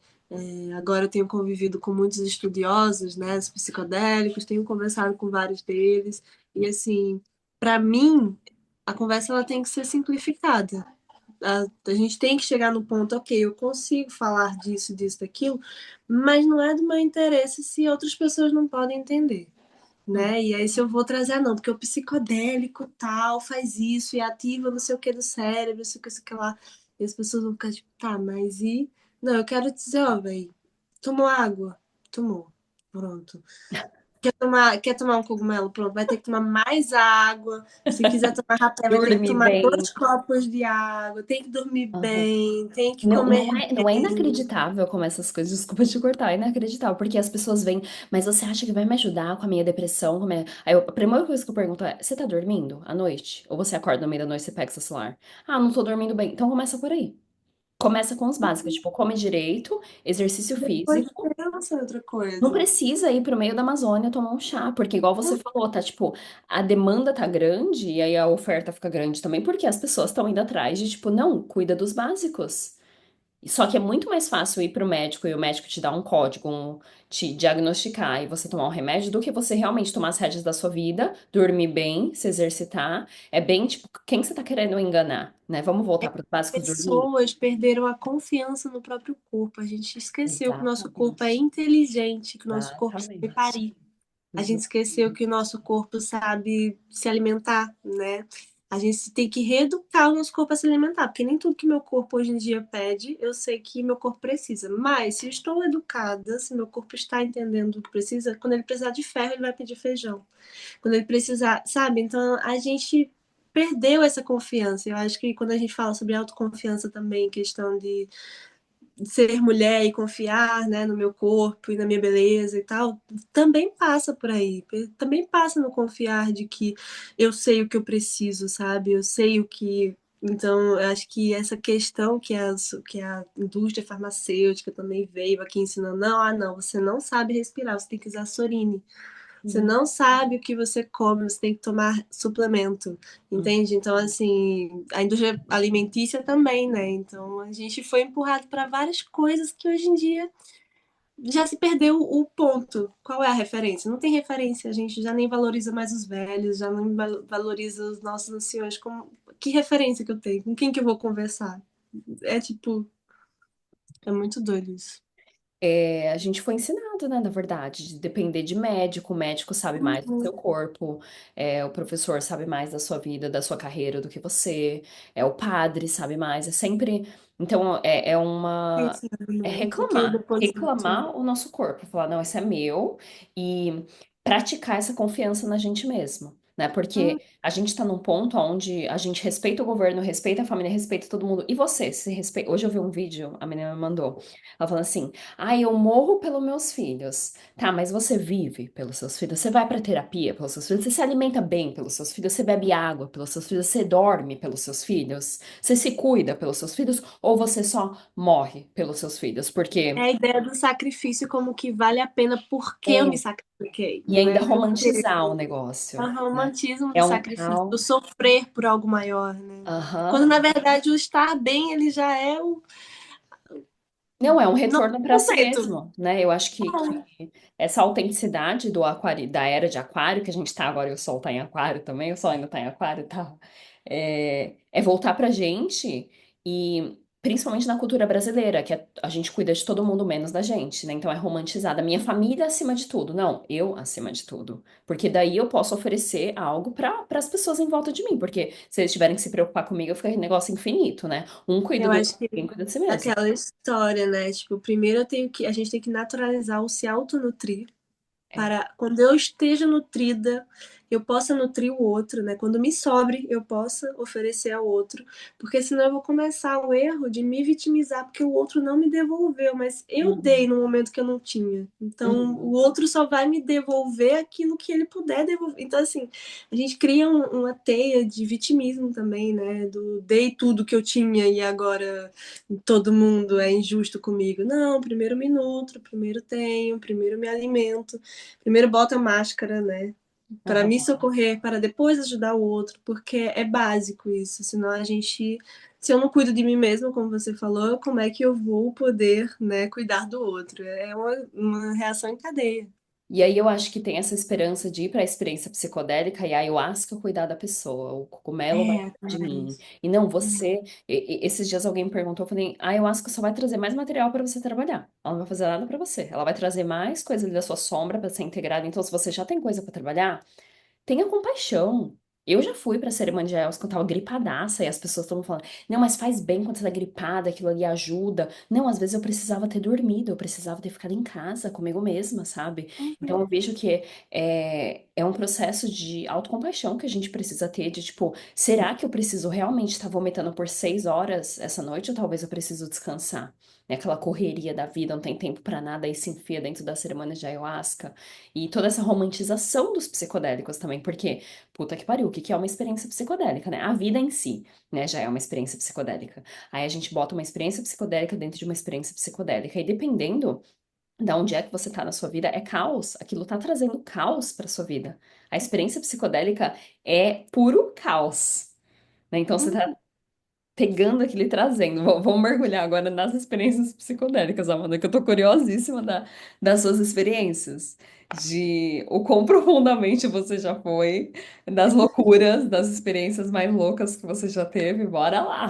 agora eu tenho convivido com muitos estudiosos, né, os psicodélicos, tenho conversado com vários deles, e assim, para mim, a conversa ela tem que ser simplificada. A gente tem que chegar no ponto, ok, eu consigo falar disso, disso, daquilo, mas não é do meu interesse se outras pessoas não podem entender, Uhum. né? E aí se eu vou trazer, não, porque o psicodélico tal faz isso e ativa não sei o que do cérebro, isso que lá. E as pessoas vão ficar tipo, tá, mas e. Não, eu quero dizer, ó, velho, tomou água? Tomou. Pronto. Quer tomar um cogumelo? Pronto, vai ter que tomar mais água. Se quiser tomar rapé, vai ter que Dormir tomar bem. 2 copos de água, tem que dormir Aham. bem, tem que Não, comer não é bem. inacreditável como essas coisas, desculpa te cortar, é inacreditável, porque as pessoas vêm, mas você acha que vai me ajudar com a minha depressão? Aí a primeira coisa que eu pergunto é, você tá dormindo à noite? Ou você acorda no meio da noite e pega seu celular? Ah, não tô dormindo bem. Então começa por aí. Começa com os básicos, tipo, come direito, exercício Depois físico. pensa em outra Não coisa. precisa ir pro meio da Amazônia tomar um chá, porque igual você falou, tá, tipo, a demanda tá grande e aí a oferta fica grande também, porque as pessoas estão indo atrás de, tipo, não, cuida dos básicos. Só que é muito mais fácil ir para o médico e o médico te dar um código, te diagnosticar e você tomar um remédio do que você realmente tomar as rédeas da sua vida, dormir bem, se exercitar. É bem tipo, quem que você tá querendo enganar, né? Vamos voltar para os básicos dormir? Pessoas perderam a confiança no próprio corpo. A gente esqueceu que o nosso corpo é Exatamente. inteligente, que o nosso corpo sabe Exatamente. parir. A gente Uhum. esqueceu que o nosso corpo sabe se alimentar, né? A gente tem que reeducar o nosso corpo a se alimentar, porque nem tudo que meu corpo hoje em dia pede, eu sei que meu corpo precisa. Mas se eu estou educada, se meu corpo está entendendo o que precisa, quando ele precisar de ferro, ele vai pedir feijão. Quando ele precisar, sabe? Então a gente perdeu essa confiança. Eu acho que quando a gente fala sobre autoconfiança também, questão de ser mulher e confiar, né, no meu corpo e na minha beleza e tal, também passa por aí. Também passa no confiar de que eu sei o que eu preciso, sabe? Eu sei o que. Então, eu acho que essa questão que a indústria farmacêutica também veio aqui ensinando, não, não, você não sabe respirar, você tem que usar Sorine. Você Uhum. não sabe o que você come, você tem que tomar suplemento, Uhum. entende? Então, assim, a indústria alimentícia também, né? Então, a gente foi empurrado para várias coisas que hoje em dia já se perdeu o ponto. Qual é a referência? Não tem referência, a gente já nem valoriza mais os velhos, já não valoriza os nossos anciões. Como... Que referência que eu tenho? Com quem que eu vou conversar? É tipo, é muito doido isso. A gente foi ensinado, né, na verdade, de depender de médico, o médico sabe mais do Uhum. seu corpo, o professor sabe mais da sua vida, da sua carreira do que você, o padre sabe mais, é sempre. Então, Pensando, é né? Do que o reclamar, deposito. reclamar o nosso corpo, falar, não, esse é meu, e praticar essa confiança na gente mesmo. Né? Hum, Porque a gente está num ponto onde a gente respeita o governo, respeita a família, respeita todo mundo. E você, se respeita. Hoje eu vi um vídeo, a menina me mandou. Ela falando assim: ah, eu morro pelos meus filhos. Tá, mas você vive pelos seus filhos, você vai pra terapia pelos seus filhos, você se alimenta bem pelos seus filhos, você bebe água pelos seus filhos, você dorme pelos seus filhos, você se cuida pelos seus filhos, ou você só morre pelos seus filhos? é Porque a ideia do sacrifício como que vale a pena porque eu me é, sacrifiquei, e ainda né? romantizar o O negócio, né? romantismo do É um sacrifício, do caos. sofrer por algo maior, né? Aham. Quando na verdade o estar bem ele já é o Não, é um retorno para si 90%. mesmo, né? Eu acho que essa autenticidade do aquário, da era de aquário, que a gente tá agora e o sol tá em aquário também, o sol ainda tá em aquário, tá? É voltar pra gente e principalmente na cultura brasileira, que a gente cuida de todo mundo menos da gente, né? Então é romantizada. Minha família acima de tudo. Não, eu acima de tudo. Porque daí eu posso oferecer algo para as pessoas em volta de mim. Porque se eles tiverem que se preocupar comigo, fica um negócio infinito, né? Um cuida Eu do acho outro, que ninguém cuida de si mesmo. aquela história, né? Tipo, primeiro a gente tem que naturalizar o se autonutrir É. para quando eu esteja nutrida, eu possa nutrir o outro, né? Quando me sobre, eu possa oferecer ao outro, porque senão eu vou começar o erro de me vitimizar porque o outro não me devolveu, mas eu dei Uhum, no momento que eu não tinha. Então, o uhum, outro só vai me devolver aquilo que ele puder devolver. Então, assim, a gente cria uma teia de vitimismo também, né? Do dei tudo que eu tinha e agora todo mundo é injusto comigo. Não, primeiro me nutro, primeiro tenho, primeiro me alimento. Primeiro bota a máscara, né? Para me aham. socorrer, para depois ajudar o outro, porque é básico isso. Senão a gente, se eu não cuido de mim mesma, como você falou, como é que eu vou poder, né, cuidar do outro? É uma reação em cadeia. E aí eu acho que tem essa esperança de ir para a experiência psicodélica e a ayahuasca cuidar da pessoa, o cogumelo vai É, cuidar de mim. isso. E não, você. Esses dias alguém me perguntou, eu falei, a ayahuasca só vai trazer mais material para você trabalhar. Ela não vai fazer nada para você. Ela vai trazer mais coisa ali da sua sombra para ser integrada. Então, se você já tem coisa para trabalhar, tenha compaixão. Eu já fui pra cerimônia de ayahuasca quando eu tava gripadaça e as pessoas estavam falando, não, mas faz bem quando você tá gripada, aquilo ali ajuda. Não, às vezes eu precisava ter dormido, eu precisava ter ficado em casa comigo mesma, sabe? Então eu vejo que é um processo de autocompaixão que a gente precisa ter, de tipo, será que eu preciso realmente estar vomitando por 6 horas essa noite ou talvez eu preciso descansar? Né? Aquela correria da vida, não tem tempo pra nada e se enfia dentro da cerimônia de ayahuasca. E toda essa romantização dos psicodélicos também, porque, puta que pariu, o que que é uma experiência psicodélica, né? A vida em si, né, já é uma experiência psicodélica. Aí a gente bota uma experiência psicodélica dentro de uma experiência psicodélica, e dependendo da onde é que você tá na sua vida, é caos. Aquilo tá trazendo caos pra sua vida. A experiência psicodélica é puro caos. Né? Então você tá pegando aquilo e trazendo. Vamos mergulhar agora nas experiências psicodélicas, Amanda, que eu tô curiosíssima das suas experiências. De o quão profundamente você já foi, das loucuras, das experiências mais loucas que você já teve. Bora lá!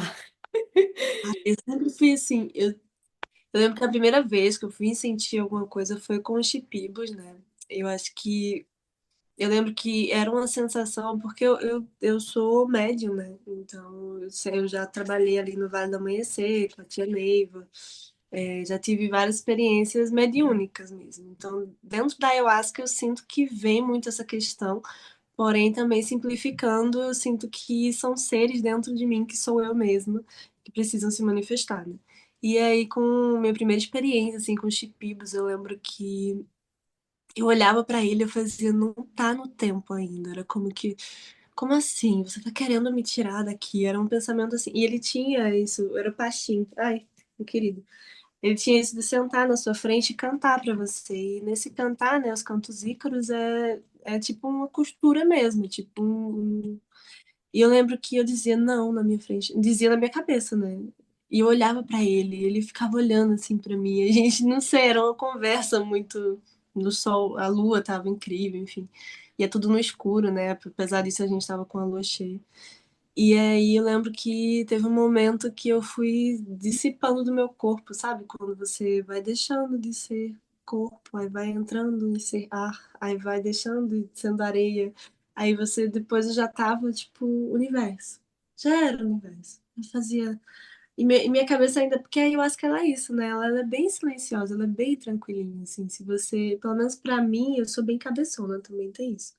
Eu sempre fui assim, eu lembro que a primeira vez que eu fui sentir alguma coisa foi com os chipibos, né? Eu acho que eu lembro que era uma sensação, porque eu sou médium, né? Então, eu já trabalhei ali no Vale do Amanhecer, com a tia Neiva, já tive várias experiências mediúnicas mesmo. Então, dentro da ayahuasca, eu sinto que vem muito essa questão, porém, também simplificando, eu sinto que são seres dentro de mim, que sou eu mesma, que precisam se manifestar, né? E aí, com minha primeira experiência, assim, com os chipibos, eu lembro que eu olhava pra ele e eu fazia, não tá no tempo ainda. Era como que, como assim? Você tá querendo me tirar daqui? Era um pensamento assim. E ele tinha isso, era o Pachim. Ai, meu querido. Ele tinha isso de sentar na sua frente e cantar pra você. E nesse cantar, né, os cantos ícaros é tipo uma costura mesmo, tipo E eu lembro que eu dizia não na minha frente, dizia na minha cabeça, né? E eu olhava pra ele, e ele ficava olhando assim pra mim. A gente, não sei, era uma conversa muito no sol, a lua tava incrível, enfim. E é tudo no escuro, né? Apesar disso, a gente tava com a lua cheia. E aí eu lembro que teve um momento que eu fui dissipando do meu corpo, sabe? Quando você vai deixando de ser corpo, aí vai entrando em ser ar, aí vai deixando de sendo areia. Aí você depois eu já tava tipo universo. Já era universo. Eu fazia e minha cabeça ainda, porque a ayahuasca ela é isso, né? Ela é bem silenciosa, ela é bem tranquilinha, assim. Se você, pelo menos pra mim, eu sou bem cabeçona, também tem isso.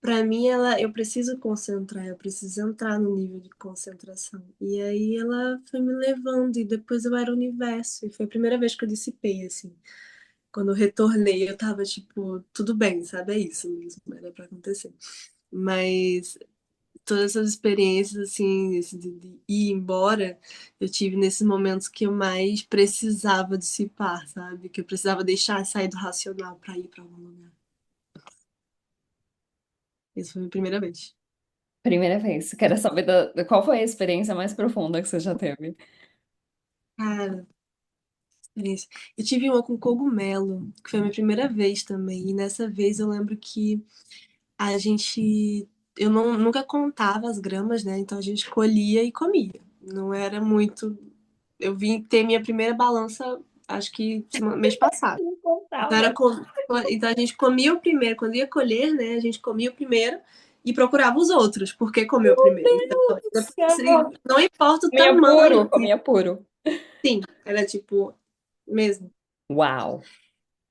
Pra mim, eu preciso concentrar, eu preciso entrar no nível de concentração. E aí ela foi me levando, e depois eu era o universo. E foi a primeira vez que eu dissipei, assim. Quando eu retornei, eu tava tipo, tudo bem, sabe? É isso mesmo, era pra acontecer. Mas todas essas experiências, assim, de ir embora, eu tive nesses momentos que eu mais precisava dissipar, sabe? Que eu precisava deixar sair do racional pra ir pra algum lugar. Essa foi a minha primeira vez. Primeira vez. Quero saber qual foi a experiência mais profunda que você já teve. Cara, experiência. Eu tive uma com cogumelo, que foi a minha primeira vez também. E nessa vez eu lembro que a gente. Eu não, nunca contava as gramas, né? Então a gente colhia e comia. Não era muito. Eu vim ter minha primeira balança, acho que mês passado. Não Então, contava. então a gente comia o primeiro, quando ia colher, né? A gente comia o primeiro e procurava os outros, porque comeu o Meu primeiro. Deus Então, do céu! não importa o Comia tamanho, puro, comia puro. sim, era tipo, mesmo. Uau!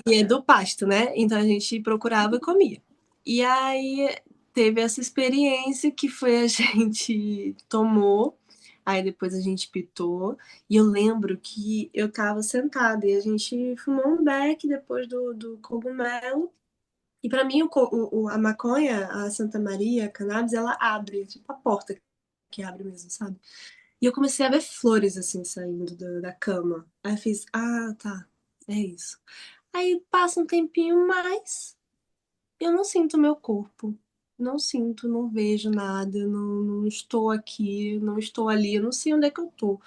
E é do pasto, né? Então a gente procurava e comia. E aí teve essa experiência que foi a gente tomou, aí depois a gente pitou, e eu lembro que eu tava sentada e a gente fumou um beck depois do cogumelo. E para mim a maconha, a Santa Maria, a cannabis, ela abre, tipo a porta que abre mesmo, sabe? E eu comecei a ver flores assim saindo da cama. Aí eu fiz, ah, tá, é isso. Aí passa um tempinho mais, eu não sinto meu corpo. Não sinto, não vejo nada, não estou aqui, não estou ali, eu não sei onde é que eu tô.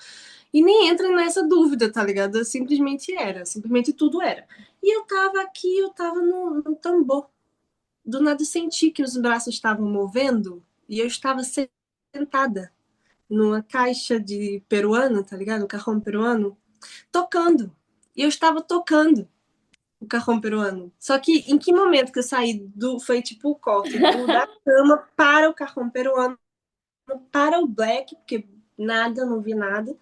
E nem entra nessa dúvida, tá ligado? Eu simplesmente era, simplesmente tudo era. E eu tava aqui, eu tava no tambor. Do nada eu senti que os braços estavam movendo e eu estava sentada numa caixa de peruano, tá ligado? Um carrão peruano, tocando. E eu estava tocando o carrão peruano. Só que em que momento que eu saí do. Foi tipo o corte da cama para o carrão peruano, para o black, porque nada, não vi nada.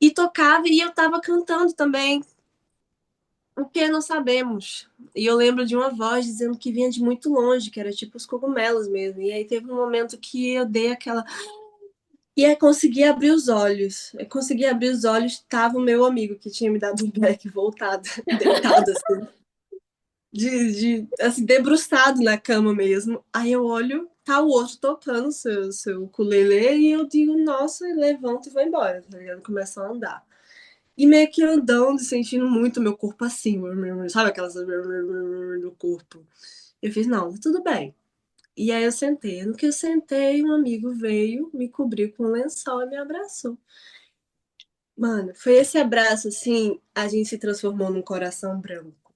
E tocava e eu tava cantando também. O que não sabemos. E eu lembro de uma voz dizendo que vinha de muito longe, que era tipo os cogumelos mesmo. E aí teve um momento que eu dei aquela. E aí consegui abrir os olhos. Eu consegui abrir os olhos, tava o meu amigo que tinha me dado um back voltado, deitado assim. Assim, debruçado na cama mesmo. Aí eu olho, tá o outro tocando seu ukulele e eu digo, nossa, e levanto e vou embora, tá ligado? Começo a andar. E meio que andando, sentindo muito meu corpo assim, sabe aquelas do corpo. Eu fiz, não, tá tudo bem. E aí eu sentei. No que eu sentei, um amigo veio, me cobriu com um lençol e me abraçou. Mano, foi esse abraço assim, a gente se transformou num coração branco.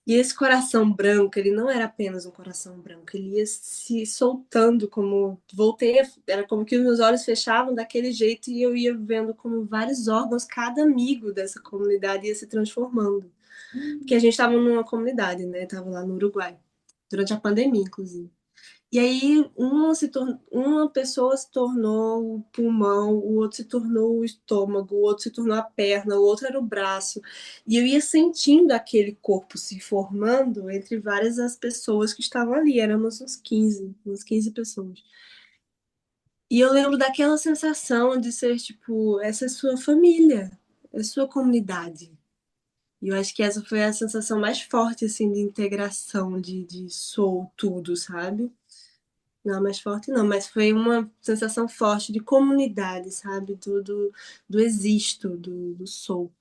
E esse coração branco, ele não era apenas um coração branco, ele ia se soltando como voltei, era como que os meus olhos fechavam daquele jeito e eu ia vendo como vários órgãos, cada amigo dessa comunidade ia se transformando. Porque a gente estava numa comunidade, né? Tava lá no Uruguai, durante a pandemia, inclusive. E aí uma pessoa se tornou o pulmão, o outro se tornou o estômago, o outro se tornou a perna, o outro era o braço. E eu ia sentindo aquele corpo se formando entre várias as pessoas que estavam ali. Éramos uns 15 pessoas. E eu lembro daquela sensação de ser tipo, essa é sua família, é sua comunidade. E eu acho que essa foi a sensação mais forte, assim, de integração, de sou tudo, sabe? Não, mais forte não, mas foi uma sensação forte de comunidade, sabe? Do existo, do sou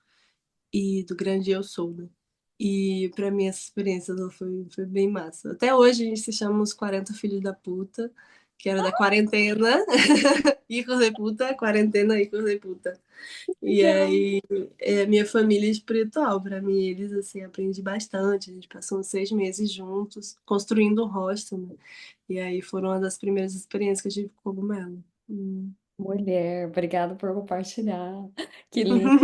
e do grande eu sou, né? E pra mim essa experiência foi bem massa. Até hoje a gente se chama os 40 filhos da puta, que era da quarentena, hijos de puta, quarentena, hijos de puta. E Legal. aí, minha família é espiritual, para mim, eles, assim, aprendi bastante. A gente passou uns 6 meses juntos, construindo o hostel, né? E aí foram uma das primeiras experiências que eu tive com cogumelo. Mulher, obrigada por compartilhar. Que lindo.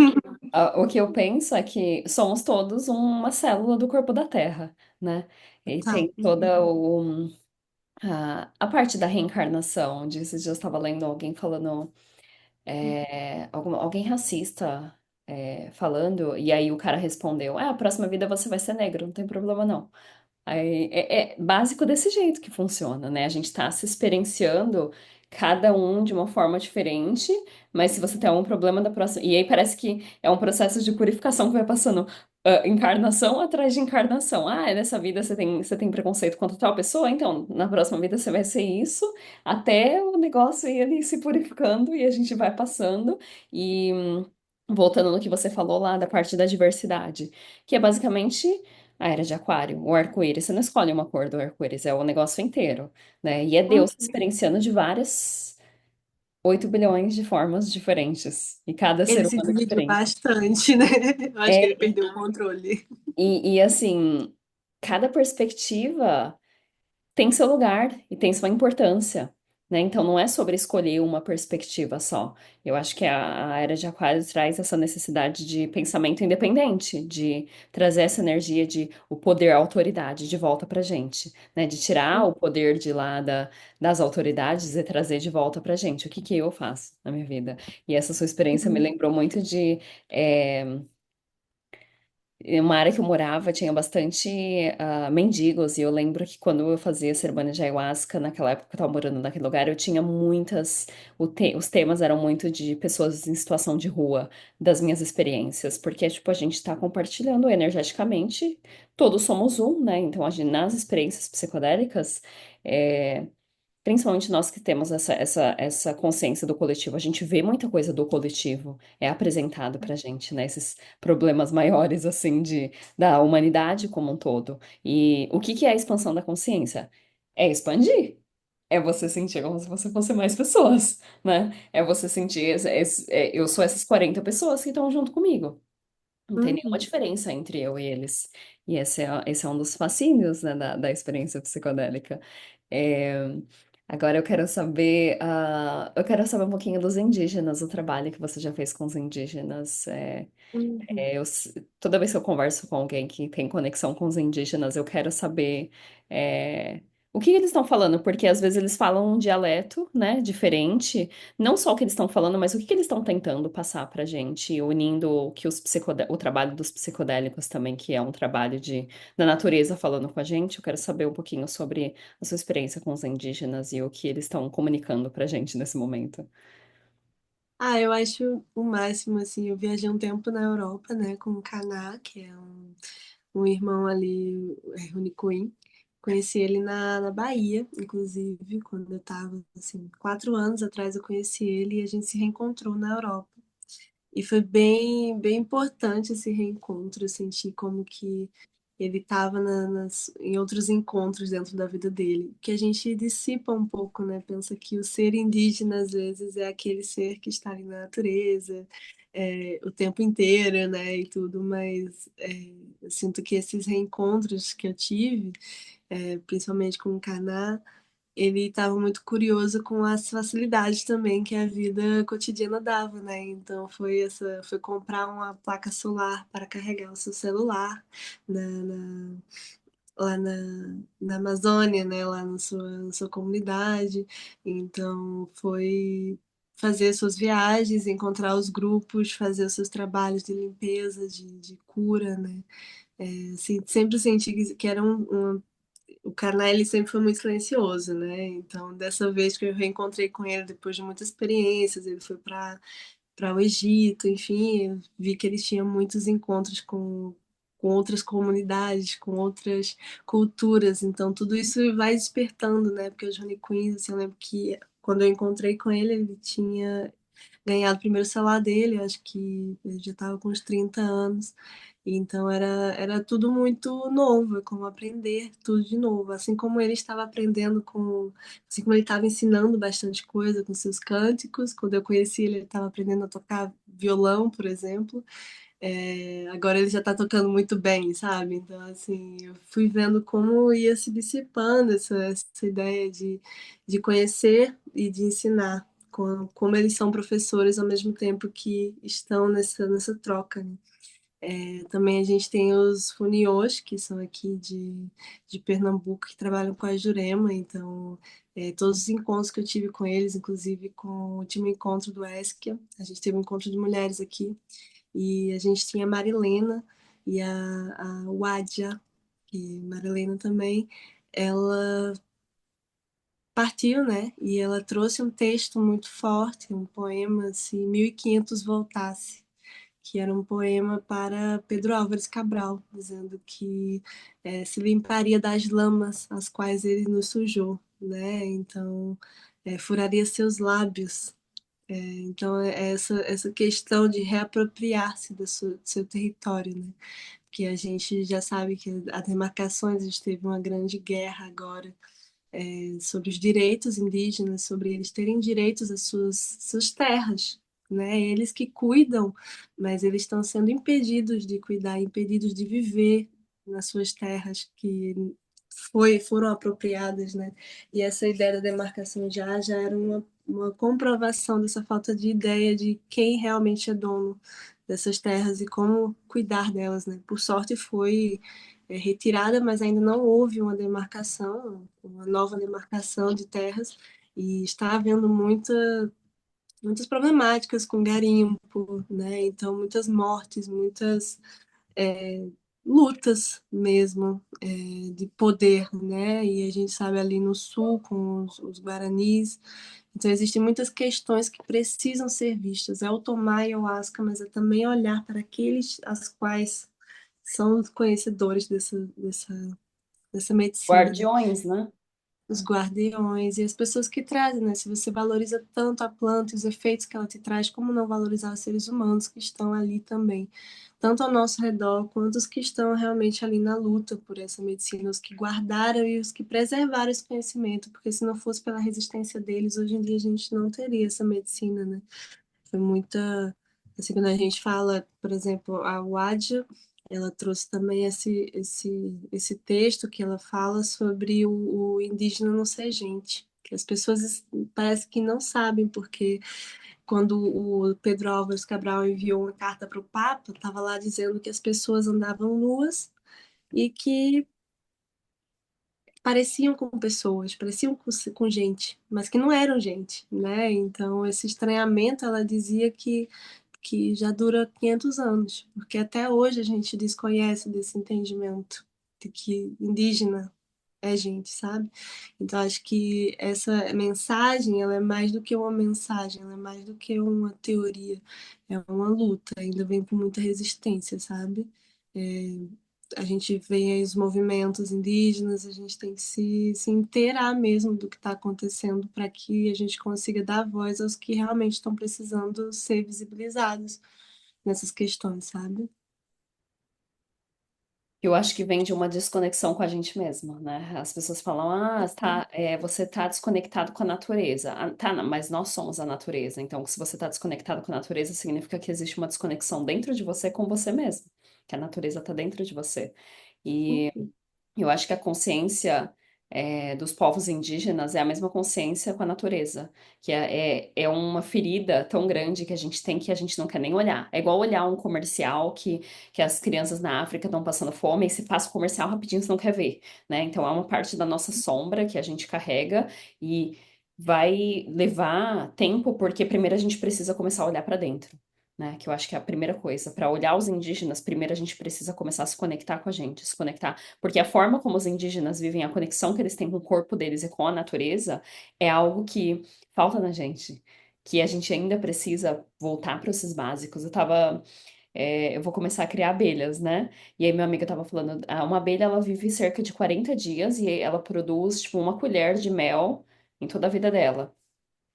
O que eu penso é que somos todos uma célula do corpo da Terra, né? E Tá. tem toda a parte da reencarnação. De esses dias eu estava lendo alguém falando, alguém racista falando, e aí o cara respondeu: a próxima vida você vai ser negro, não tem problema não. Aí, é básico desse jeito que funciona, né? A gente tá se experienciando cada um de uma forma diferente, mas se você tem algum problema da próxima. E aí parece que é um processo de purificação que vai passando encarnação atrás de encarnação. Nessa vida você tem preconceito contra tal pessoa, então na próxima vida você vai ser isso, até o negócio ir ali se purificando e a gente vai passando. E voltando no que você falou lá da parte da diversidade, que é basicamente. A era de Aquário, o arco-íris, você não escolhe uma cor do arco-íris, é o negócio inteiro, né? E é Deus se experienciando de várias 8 bilhões de formas diferentes, e cada ser Ele se humano é dividiu diferente. bastante, né? Eu acho que ele É, perdeu o controle. e assim, cada perspectiva tem seu lugar e tem sua importância, né? Então não é sobre escolher uma perspectiva só. Eu acho que a era de Aquário traz essa necessidade de pensamento independente, de trazer essa energia de o poder, a autoridade de volta pra gente, né? De tirar o poder de lá das autoridades e trazer de volta pra gente. O que que eu faço na minha vida? E essa sua experiência me Uhum. lembrou muito de em uma área que eu morava tinha bastante mendigos, e eu lembro que quando eu fazia cerimônia de ayahuasca, naquela época que eu estava morando naquele lugar, eu tinha muitas. Os temas eram muito de pessoas em situação de rua, das minhas experiências, porque, tipo, a gente está compartilhando energeticamente, todos somos um, né? Então, nas experiências psicodélicas. é, Principalmente nós que temos essa consciência do coletivo, a gente vê muita coisa do coletivo, é apresentado pra gente, né? Esses problemas maiores, assim, da humanidade como um todo. E o que que é a expansão da consciência? É expandir. É você sentir como se você fosse mais pessoas, né? É você sentir, eu sou essas 40 pessoas que estão junto comigo. Não tem nenhuma Uhum. diferença entre eu e eles. E esse é um dos fascínios, né, da experiência psicodélica. É, Agora eu quero saber um pouquinho dos indígenas, o trabalho que você já fez com os indígenas. Uhum. Toda vez que eu converso com alguém que tem conexão com os indígenas, eu quero saber é, o que eles estão falando, porque às vezes eles falam um dialeto, né, diferente, não só o que eles estão falando, mas o que eles estão tentando passar pra gente, unindo o trabalho dos psicodélicos também, que é um trabalho da natureza falando com a gente. Eu quero saber um pouquinho sobre a sua experiência com os indígenas e o que eles estão comunicando pra gente nesse momento. Eu acho o máximo, assim, eu viajei um tempo na Europa, né, com o Kaná, que é um irmão ali, Runicuim. Conheci ele na Bahia, inclusive, quando eu tava, assim, 4 anos atrás eu conheci ele e a gente se reencontrou na Europa. E foi bem, bem importante esse reencontro, eu senti como que ele estava em outros encontros dentro da vida dele, que a gente dissipa um pouco, né? Pensa que o ser indígena, às vezes, é aquele ser que está ali na natureza, o tempo inteiro, né? E tudo, mas eu sinto que esses reencontros que eu tive, principalmente com o Caná, ele estava muito curioso com as facilidades também que a vida cotidiana dava, né? Então foi comprar uma placa solar para carregar o seu celular na, na- lá na Amazônia, né? Lá na sua comunidade. Então foi fazer suas viagens, encontrar os grupos, fazer os seus trabalhos de limpeza, de cura, né? Assim, sempre senti que era o Karna ele sempre foi muito silencioso, né? Então, dessa vez que eu reencontrei com ele depois de muitas experiências, ele foi para o Egito, enfim, eu vi que ele tinha muitos encontros com outras comunidades, com outras culturas. Então, tudo isso vai despertando, né? Porque o Johnny Queens, assim, eu lembro que quando eu encontrei com ele, ele tinha ganhado o primeiro celular dele, eu acho que ele já estava com uns 30 anos. Então era tudo muito novo, é como aprender tudo de novo. Assim como ele estava aprendendo assim como ele estava ensinando bastante coisa com seus cânticos. Quando eu conheci ele, ele estava aprendendo a tocar violão, por exemplo. Agora ele já está tocando muito bem, sabe? Então, assim, eu fui vendo como ia se dissipando essa ideia de conhecer e de ensinar. Como eles são professores ao mesmo tempo que estão nessa troca, né? Também a gente tem os funiôs, que são aqui de Pernambuco, que trabalham com a Jurema. Então, todos os encontros que eu tive com eles, inclusive com o último encontro do ESC, a gente teve um encontro de mulheres aqui, e a gente tinha a Marilena e a Wadia, que Marilena também, ela partiu, né? E ela trouxe um texto muito forte, um poema, assim, 1500 voltasse, que era um poema para Pedro Álvares Cabral, dizendo que se limparia das lamas as quais ele nos sujou, né? Então, furaria seus lábios. Então, é essa questão de reapropriar-se do seu território, né? Porque a gente já sabe que as demarcações, a gente teve uma grande guerra agora sobre os direitos indígenas, sobre eles terem direitos às suas terras, né? Eles que cuidam, mas eles estão sendo impedidos de cuidar, impedidos de viver nas suas terras que foram apropriadas, né? E essa ideia da demarcação já era uma comprovação dessa falta de ideia de quem realmente é dono dessas terras e como cuidar delas, né? Por sorte foi retirada, mas ainda não houve uma demarcação, uma nova demarcação de terras, e está havendo muitas problemáticas com garimpo, né? Então, muitas mortes, muitas é, lutas mesmo de poder, né? E a gente sabe ali no sul com os guaranis. Então, existem muitas questões que precisam ser vistas. É o tomar ayahuasca, mas é também olhar para aqueles as quais são os conhecedores dessa medicina, né? Guardiões, né? Os guardiões e as pessoas que trazem, né? Se você valoriza tanto a planta e os efeitos que ela te traz, como não valorizar os seres humanos que estão ali também, tanto ao nosso redor, quanto os que estão realmente ali na luta por essa medicina, os que guardaram e os que preservaram esse conhecimento, porque se não fosse pela resistência deles, hoje em dia a gente não teria essa medicina, né? Foi muita. Assim, quando a gente fala, por exemplo, a Wadia, ela trouxe também esse texto que ela fala sobre o indígena não ser gente. Que as pessoas parece que não sabem, porque quando o Pedro Álvares Cabral enviou uma carta para o Papa, estava lá dizendo que as pessoas andavam nuas e que pareciam com pessoas, pareciam com gente, mas que não eram gente, né? Então, esse estranhamento, ela dizia que já dura 500 anos, porque até hoje a gente desconhece desse entendimento de que indígena é gente, sabe? Então acho que essa mensagem, ela é mais do que uma mensagem, ela é mais do que uma teoria, é uma luta, ainda vem com muita resistência, sabe? É, a gente vê aí os movimentos indígenas, a gente tem que se inteirar mesmo do que está acontecendo para que a gente consiga dar voz aos que realmente estão precisando ser visibilizados nessas questões, sabe? Eu acho que vem de uma desconexão com a gente mesma, né? As pessoas falam, ah, tá, você tá desconectado com a natureza. Ah, tá, não, mas nós somos a natureza. Então, se você tá desconectado com a natureza, significa que existe uma desconexão dentro de você com você mesmo, que a natureza tá dentro de você. E eu acho que a consciência dos povos indígenas é a mesma consciência com a natureza, que é uma ferida tão grande que a gente tem que a gente não quer nem olhar. É igual olhar um comercial que as crianças na África estão passando fome e se passa o comercial rapidinho você não quer ver, né? Então é uma parte da nossa sombra que a gente carrega e vai levar tempo porque primeiro a gente precisa começar a olhar para dentro. Né, que eu acho que é a primeira coisa. Para olhar os indígenas, primeiro a gente precisa começar a se conectar com a gente, se conectar porque a forma como os indígenas vivem, a conexão que eles têm com o corpo deles e com a natureza é algo que falta na gente, que a gente ainda precisa voltar para esses básicos. Eu vou começar a criar abelhas, né? E aí minha amiga tava falando, uma abelha ela vive cerca de 40 dias e ela produz tipo uma colher de mel em toda a vida dela.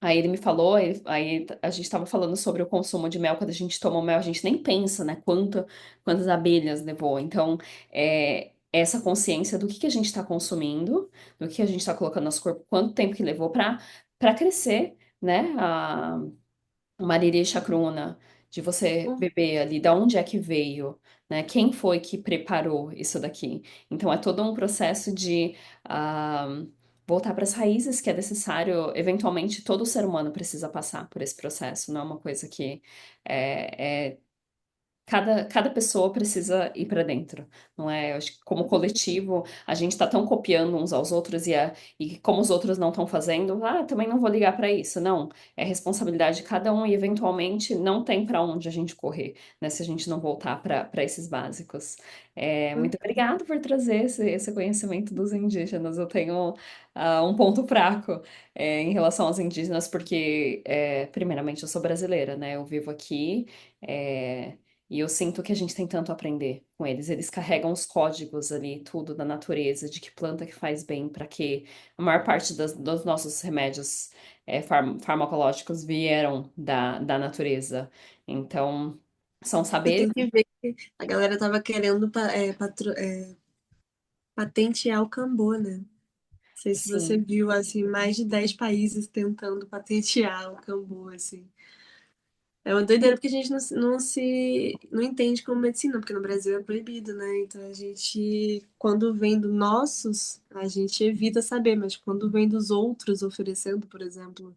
Aí ele me falou, aí a gente estava falando sobre o consumo de mel. Quando a gente toma o mel, a gente nem pensa, né? Quantas abelhas levou. Então, essa consciência do que a gente está consumindo, do que a gente está colocando no nosso corpo, quanto tempo que levou para crescer, né? A Mariri Chacruna, de você Uhum. beber ali, da onde é que veio, né? Quem foi que preparou isso daqui? Então é todo um processo de voltar para as raízes que é necessário, eventualmente todo ser humano precisa passar por esse processo, não é uma coisa que é cada pessoa precisa ir para dentro, não é? Eu acho que como coletivo, a gente está tão copiando uns aos outros e como os outros não estão fazendo, também não vou ligar para isso. Não, é responsabilidade de cada um e eventualmente não tem para onde a gente correr, né? Se a gente não voltar para esses básicos. Muito obrigada por trazer esse conhecimento dos indígenas. Eu tenho um ponto fraco em relação aos indígenas, porque, primeiramente, eu sou brasileira, né? Eu vivo aqui. é, e eu sinto que a gente tem tanto a aprender com eles. Eles carregam os códigos ali, tudo da natureza, de que planta que faz bem, para que a maior parte dos nossos remédios farmacológicos vieram da natureza. Então, são Você saberes. tem que ver que a galera tava querendo patentear o Cambô, né? Não sei se você Sim. viu, assim, mais de 10 países tentando patentear o Cambô, assim. É uma doideira porque a gente não entende como medicina, porque no Brasil é proibido, né? Então a gente, quando vem dos nossos, a gente evita saber, mas quando vem dos outros oferecendo, por exemplo,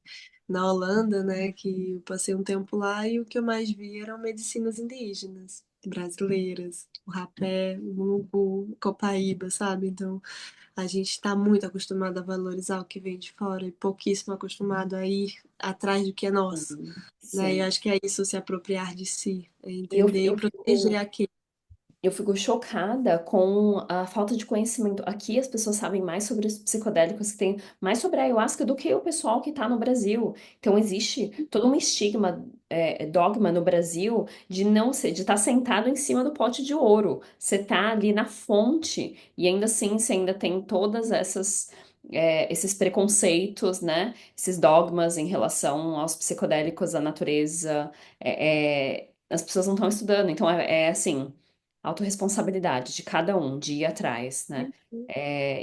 na Holanda, né, que eu passei um tempo lá e o que eu mais vi eram medicinas indígenas, brasileiras, o rapé, o mungu, copaíba, sabe? Então a gente está muito acostumado a valorizar o que vem de fora e pouquíssimo acostumado a ir atrás do que é nosso, né? E Sim. acho que é isso, se apropriar de si, é E eu, entender e eu proteger fico aquele. Eu fico chocada com a falta de conhecimento. Aqui as pessoas sabem mais sobre os psicodélicos, que tem mais sobre a ayahuasca do que o pessoal que está no Brasil. Então existe todo um estigma, dogma no Brasil de não ser, de estar sentado em cima do pote de ouro. Você está ali na fonte e ainda assim você ainda tem todas esses preconceitos, né? Esses dogmas em relação aos psicodélicos, à natureza. As pessoas não estão estudando. Então é assim. Autorresponsabilidade de cada um, de ir atrás, né?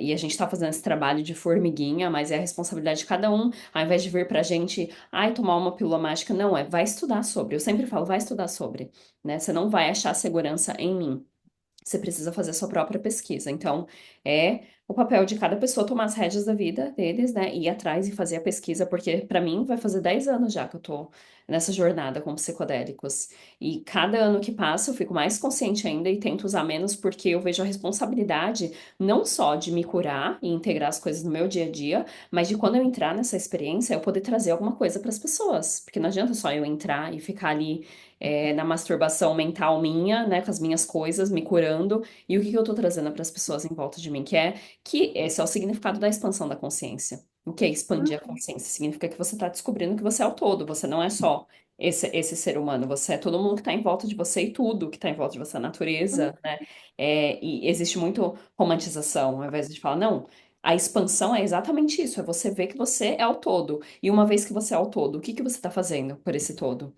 E a gente está fazendo esse trabalho de formiguinha, mas é a responsabilidade de cada um, ao invés de vir pra gente, ai, tomar uma pílula mágica, não, vai estudar sobre. Eu sempre falo, vai estudar sobre, né? Você não vai achar segurança em mim. Você precisa fazer a sua própria pesquisa. Então, é o papel de cada pessoa tomar as rédeas da vida deles, né? Ir atrás e fazer a pesquisa, porque para mim vai fazer 10 anos já que eu tô nessa jornada com psicodélicos. E cada ano que passa eu fico mais consciente ainda e tento usar menos, porque eu vejo a responsabilidade não só de me curar e integrar as coisas no meu dia a dia, mas de quando eu entrar nessa experiência, eu poder trazer alguma coisa para as pessoas. Porque não adianta só eu entrar e ficar ali na masturbação mental minha, né, com as minhas coisas, me curando, e o que que eu tô trazendo para as pessoas em volta de mim, que esse é o significado da expansão da consciência. O que é expandir a consciência? Significa que você está descobrindo que você é o todo, você não é só esse ser humano, você é todo mundo que está em volta de você e tudo que está em volta de você, a natureza, né? E existe muito romantização, ao invés de falar, não. A expansão é exatamente isso, é você ver que você é o todo. E uma vez que você é o todo, o que que você está fazendo por esse todo?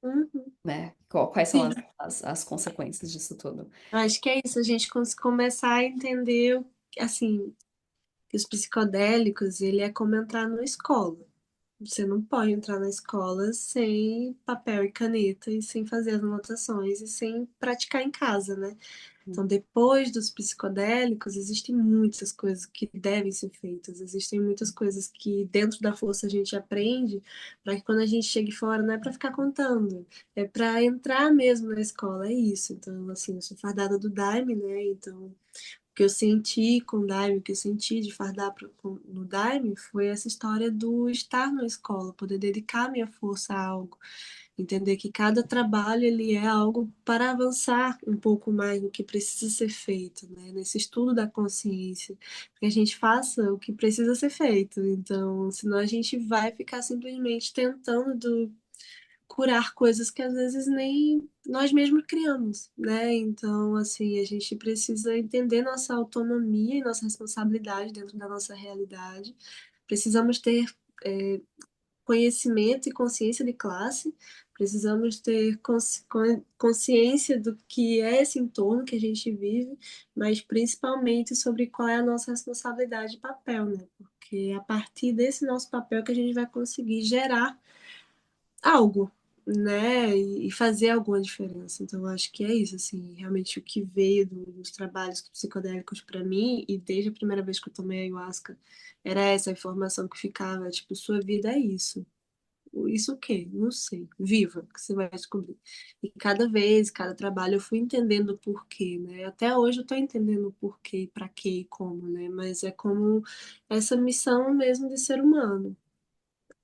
Uhum. Né? Quais são Sim, as consequências disso tudo? acho que é isso, a gente começar a entender, assim, que os psicodélicos, ele é como entrar na escola. Você não pode entrar na escola sem papel e caneta e sem fazer as anotações e sem praticar em casa, né? Então, depois dos psicodélicos, existem muitas coisas que devem ser feitas, existem muitas coisas que dentro da força a gente aprende para que quando a gente chegue fora não é para ficar contando, é para entrar mesmo na escola, é isso. Então, assim, eu sou fardada do Daime, né? Então, o que eu senti com o Daime, o que eu senti de fardar no Daime foi essa história do estar na escola, poder dedicar minha força a algo. Entender que cada trabalho ele é algo para avançar um pouco mais no que precisa ser feito, né? Nesse estudo da consciência, que a gente faça o que precisa ser feito. Então, senão a gente vai ficar simplesmente tentando curar coisas que às vezes nem nós mesmos criamos, né? Então, assim, a gente precisa entender nossa autonomia e nossa responsabilidade dentro da nossa realidade. Precisamos ter conhecimento e consciência de classe, precisamos ter consciência do que é esse entorno que a gente vive, mas principalmente sobre qual é a nossa responsabilidade e papel, né? Porque é a partir desse nosso papel que a gente vai conseguir gerar algo, né? E fazer alguma diferença. Então, eu acho que é isso, assim, realmente o que veio dos trabalhos psicodélicos para mim, e desde a primeira vez que eu tomei ayahuasca, era essa informação que ficava, tipo, sua vida é isso. Isso o quê? Não sei. Viva, que você vai descobrir. E cada vez, cada trabalho, eu fui entendendo o porquê, né? Até hoje eu tô entendendo o porquê, para quê e como, né? Mas é como essa missão mesmo de ser humano.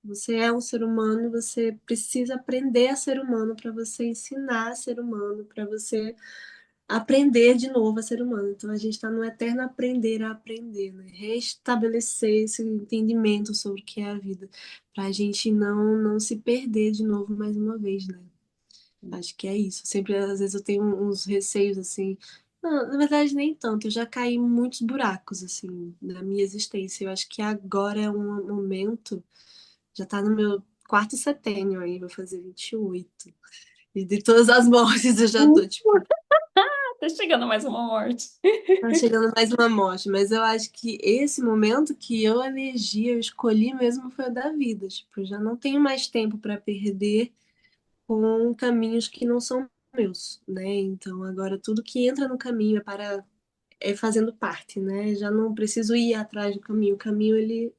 Você é um ser humano, você precisa aprender a ser humano para você ensinar a ser humano, para você aprender de novo a ser humano. Então a gente está no eterno aprender a aprender, né? Restabelecer esse entendimento sobre o que é a vida, para a gente não se perder de novo mais uma vez, né? Acho que é isso. Sempre, às vezes, eu tenho uns receios assim. Não, na verdade, nem tanto. Eu já caí em muitos buracos, assim, na minha existência. Eu acho que agora é um momento. Já tá no meu quarto setênio aí, vou fazer 28. E de todas as mortes eu já tô, tipo, Tá chegando mais uma morte. tá chegando mais uma morte. Mas eu acho que esse momento que eu elegi, eu escolhi mesmo foi o da vida. Tipo, eu já não tenho mais tempo para perder com caminhos que não são meus, né? Então agora tudo que entra no caminho é fazendo parte, né? Já não preciso ir atrás do caminho. O caminho ele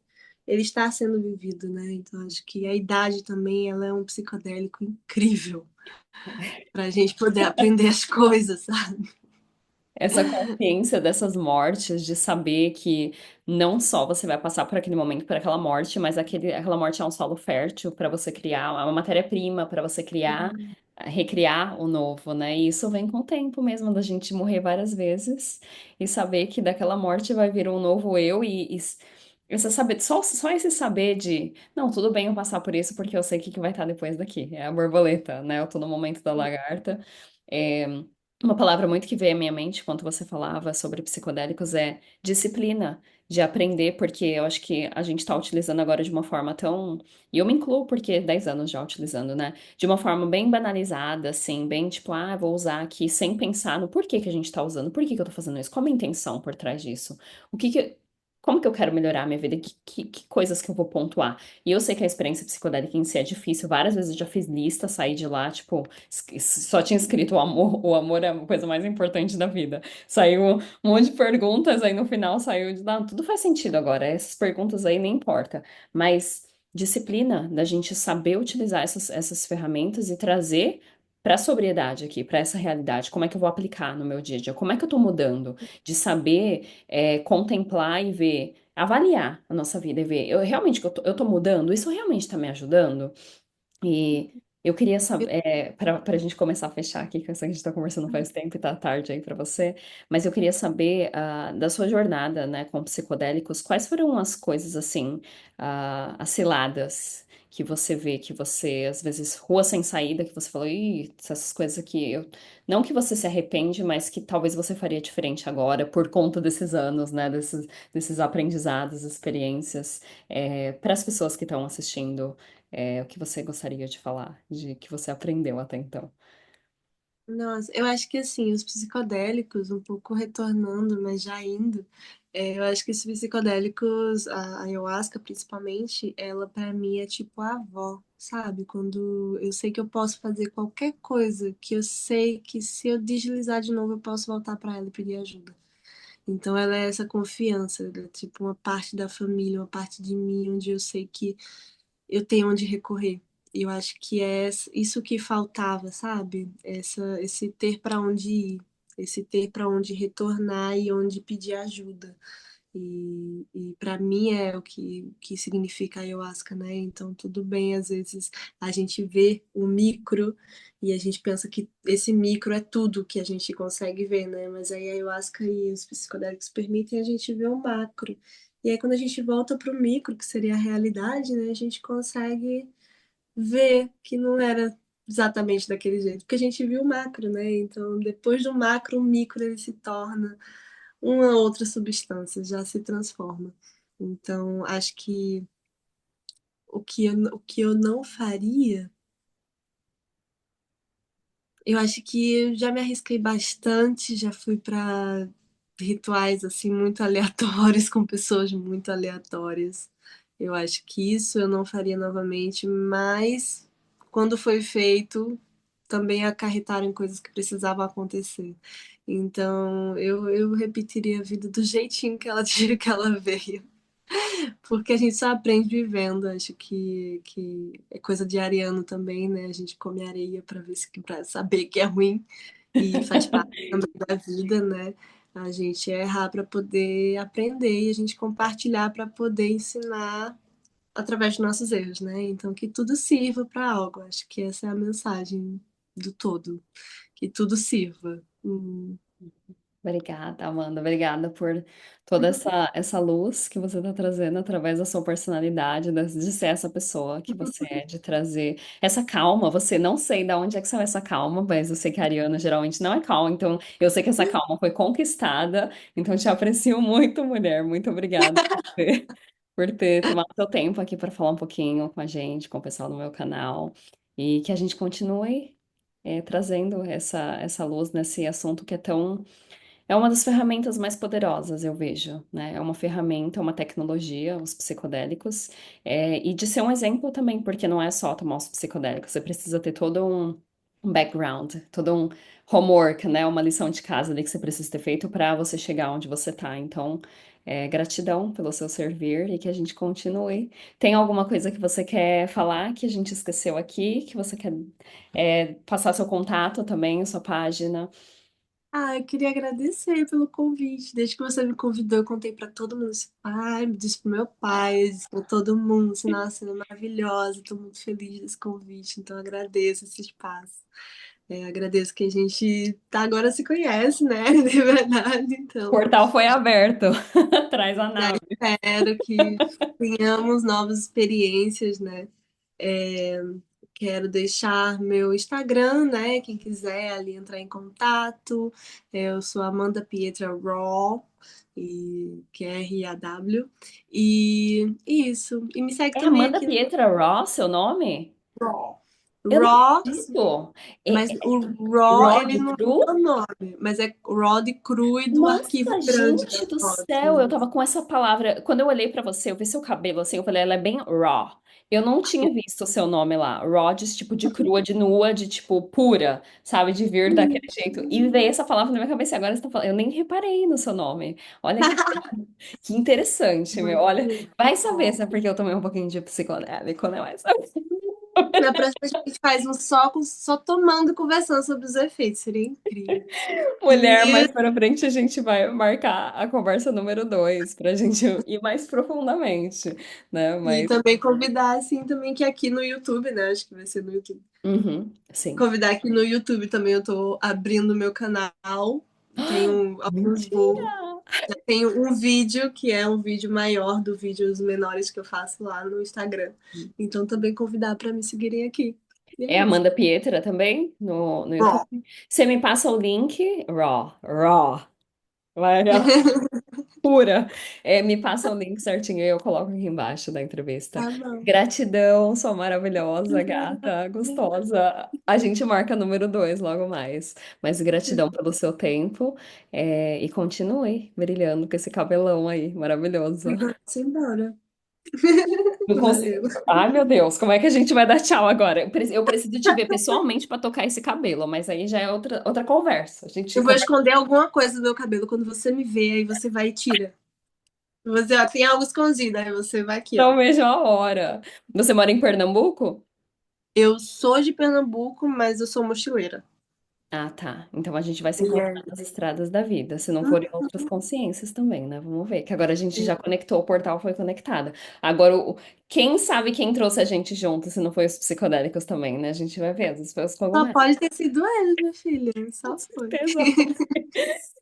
está sendo vivido, né? Então acho que a idade também ela é um psicodélico incrível para a gente poder aprender as coisas, sabe? Essa consciência dessas mortes, de saber que não só você vai passar por aquele momento, por aquela morte, mas aquela morte é um solo fértil para você criar, é uma matéria-prima para você criar, recriar o novo, né? E isso vem com o tempo mesmo, da gente morrer várias vezes e saber que daquela morte vai vir um novo eu e esse saber, só esse saber de, não, tudo bem eu passar por isso porque eu sei o que que vai estar depois daqui. É a borboleta, né? Eu tô no momento da lagarta. É, uma palavra muito que veio à minha mente quando você falava sobre psicodélicos é disciplina, de aprender, porque eu acho que a gente está utilizando agora de uma forma tão. E eu me incluo porque 10 anos já utilizando, né? De uma forma bem banalizada, assim, bem tipo, ah, vou usar aqui sem pensar no porquê que a gente está usando, por que que eu tô fazendo isso, qual a minha intenção por trás disso, o que que. Como que eu quero melhorar a minha vida? Que coisas que eu vou pontuar? E eu sei que a experiência psicodélica em si é difícil. Várias vezes eu já fiz lista, saí de lá, tipo, só tinha escrito o amor. O amor é a coisa mais importante da vida. Saiu um monte de perguntas, aí no final saiu de, não, tudo faz sentido agora. Essas perguntas aí nem importa. Mas disciplina da gente saber utilizar essas ferramentas e trazer para a sobriedade aqui, para essa realidade. Como é que eu vou aplicar no meu dia a dia? Como é que eu tô mudando? De saber contemplar e ver, avaliar a nossa vida e ver, eu realmente que eu tô mudando? Isso realmente está me ajudando? E eu queria saber, para a gente começar a fechar aqui, que eu sei que a gente está conversando faz tempo e tá tarde aí para você, mas eu queria saber da sua jornada, né, com psicodélicos, quais foram as coisas, assim, as ciladas que você vê, que você, às vezes, rua sem saída, que você falou, ih, essas coisas aqui, não que você se arrepende, mas que talvez você faria diferente agora, por conta desses anos, né, desses aprendizados, experiências, para as pessoas que estão assistindo. O que você gostaria de falar, de que você aprendeu até então? Nossa, eu acho que assim, os psicodélicos, um pouco retornando, mas já indo, eu acho que os psicodélicos, a ayahuasca principalmente, ela pra mim é tipo a avó, sabe? Quando eu sei que eu posso fazer qualquer coisa, que eu sei que se eu deslizar de novo eu posso voltar pra ela e pedir ajuda. Então ela é essa confiança, ela é tipo uma parte da família, uma parte de mim, onde eu sei que eu tenho onde recorrer. E eu acho que é isso que faltava, sabe? Esse ter para onde ir, esse ter para onde retornar e onde pedir ajuda. E para mim é o que significa ayahuasca, né? Então, tudo bem, às vezes a gente vê o micro e a gente pensa que esse micro é tudo que a gente consegue ver, né? Mas aí a ayahuasca e os psicodélicos permitem a gente ver o macro. E aí, quando a gente volta para o micro, que seria a realidade, né? A gente consegue ver que não era exatamente daquele jeito, porque a gente viu o macro, né? Então, depois do macro, o micro ele se torna uma outra substância, já se transforma. Então, acho que o que eu não faria, eu acho que eu já me arrisquei bastante, já fui para rituais assim muito aleatórios com pessoas muito aleatórias. Eu acho que isso eu não faria novamente, mas quando foi feito, também acarretaram em coisas que precisavam acontecer. Então, eu repetiria a vida do jeitinho que ela que ela veio. Porque a gente só aprende vivendo, acho que é coisa de ariano também, né? A gente come areia para ver se para saber que é ruim e faz parte também da vida, né? A gente errar para poder aprender e a gente compartilhar para poder ensinar através dos nossos erros, né? Então que tudo sirva para algo. Acho que essa é a mensagem do todo, que tudo sirva. Obrigada, Amanda. Obrigada por toda essa luz que você está trazendo através da sua personalidade, de ser essa pessoa que você é, de trazer essa calma. Você não sei de onde é que saiu essa calma, mas eu sei que a Ariana geralmente não é calma, então eu sei que essa calma foi conquistada. Então te aprecio muito, mulher. Muito obrigada por ter tomado seu tempo aqui para falar um pouquinho com a gente, com o pessoal do meu canal, e que a gente continue trazendo essa luz nesse assunto que é tão é uma das ferramentas mais poderosas, eu vejo, né? É uma ferramenta, é uma tecnologia, os psicodélicos, e de ser um exemplo também, porque não é só tomar os psicodélicos, você precisa ter todo um background, todo um homework, né? Uma lição de casa ali que você precisa ter feito para você chegar onde você tá. Então, gratidão pelo seu servir e que a gente continue. Tem alguma coisa que você quer falar que a gente esqueceu aqui, que você quer passar seu contato também, sua página? Ah, eu queria agradecer pelo convite. Desde que você me convidou, eu contei para todo mundo. Disse, pai, me disse pro meu pai, disse para todo mundo. Disse, nossa, ela é maravilhosa, estou muito feliz desse convite. Então, agradeço esse espaço. Agradeço que a gente tá agora se conhece, né? De verdade. O Então, portal foi aberto. Traz a já nave. espero que tenhamos novas experiências, né? É, quero deixar meu Instagram, né? Quem quiser ali entrar em contato. Eu sou Amanda Pietra Raw, que é R-A-W. E isso. E me segue É também Amanda aqui no Pietra Ross, seu nome? Raw. Eu não Raw, acredito. mas É o Raw, Raw ele de não é cru? o nome, mas é Raw de cru e do arquivo Nossa, grande da gente do céu, eu foto. tava com essa palavra. Quando eu olhei pra você, eu vi seu cabelo assim, eu falei, ela é bem raw. Eu não tinha visto o seu nome lá. Raw de tipo de crua, de nua, de tipo pura, sabe? De vir daquele jeito. E veio essa palavra na minha cabeça e agora você tá falando. Eu nem reparei no seu nome. Olha que interessante, meu. Olha, vai saber se é porque eu tomei um pouquinho de psicodélico, né? Vai saber. Na próxima a gente faz um só tomando e conversando sobre os efeitos, seria incrível. Mulher, E, mais para frente a gente vai marcar a conversa número 2 para a gente ir mais profundamente, né? e Mas, também convidar, assim, também que aqui no YouTube, né? Acho que vai ser no YouTube. uhum, sim. Convidar que no YouTube também eu tô abrindo meu canal. Tenho alguns Mentira! vou. Tenho um vídeo que é um vídeo maior do vídeos menores que eu faço lá no Instagram. Então também convidar para me seguirem aqui. E é É isso. Amanda Pietra também no YouTube. Bom, Você me passa o link, raw. Vai, pura. Me passa o link certinho e eu coloco aqui embaixo da entrevista. tá bom. Gratidão, sua maravilhosa, gata, gostosa. A gente marca número 2 logo mais. Mas gratidão pelo seu tempo, e continue brilhando com esse cabelão aí, maravilhoso. Vamos embora. Não consigo. Valeu. Ai, meu Deus, como é que a gente vai dar tchau agora? Eu preciso te ver pessoalmente para tocar esse cabelo, mas aí já é outra conversa. A gente Eu vou conversa. esconder alguma coisa do meu cabelo quando você me vê, aí você vai e tira. Você, ó, tem algo escondido, aí você vai aqui, ó. Não vejo a hora. Você mora em Pernambuco? Eu sou de Pernambuco, mas eu sou mochileira. Ah, tá. Então a gente vai se E encontrar aí, nas estradas da vida, se não for em outras consciências também, né? Vamos ver. Que agora a gente já conectou, o portal foi conectado. Agora, quem sabe quem trouxe a gente junto, se não foi os psicodélicos também, né? A gente vai ver, às vezes foi os só cogumelos. pode ter sido ele, minha filha. Com Só foi. certeza foi.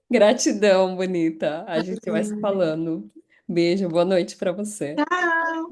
Gratidão, bonita. A gente vai se falando. Beijo, boa noite pra você. Tchau.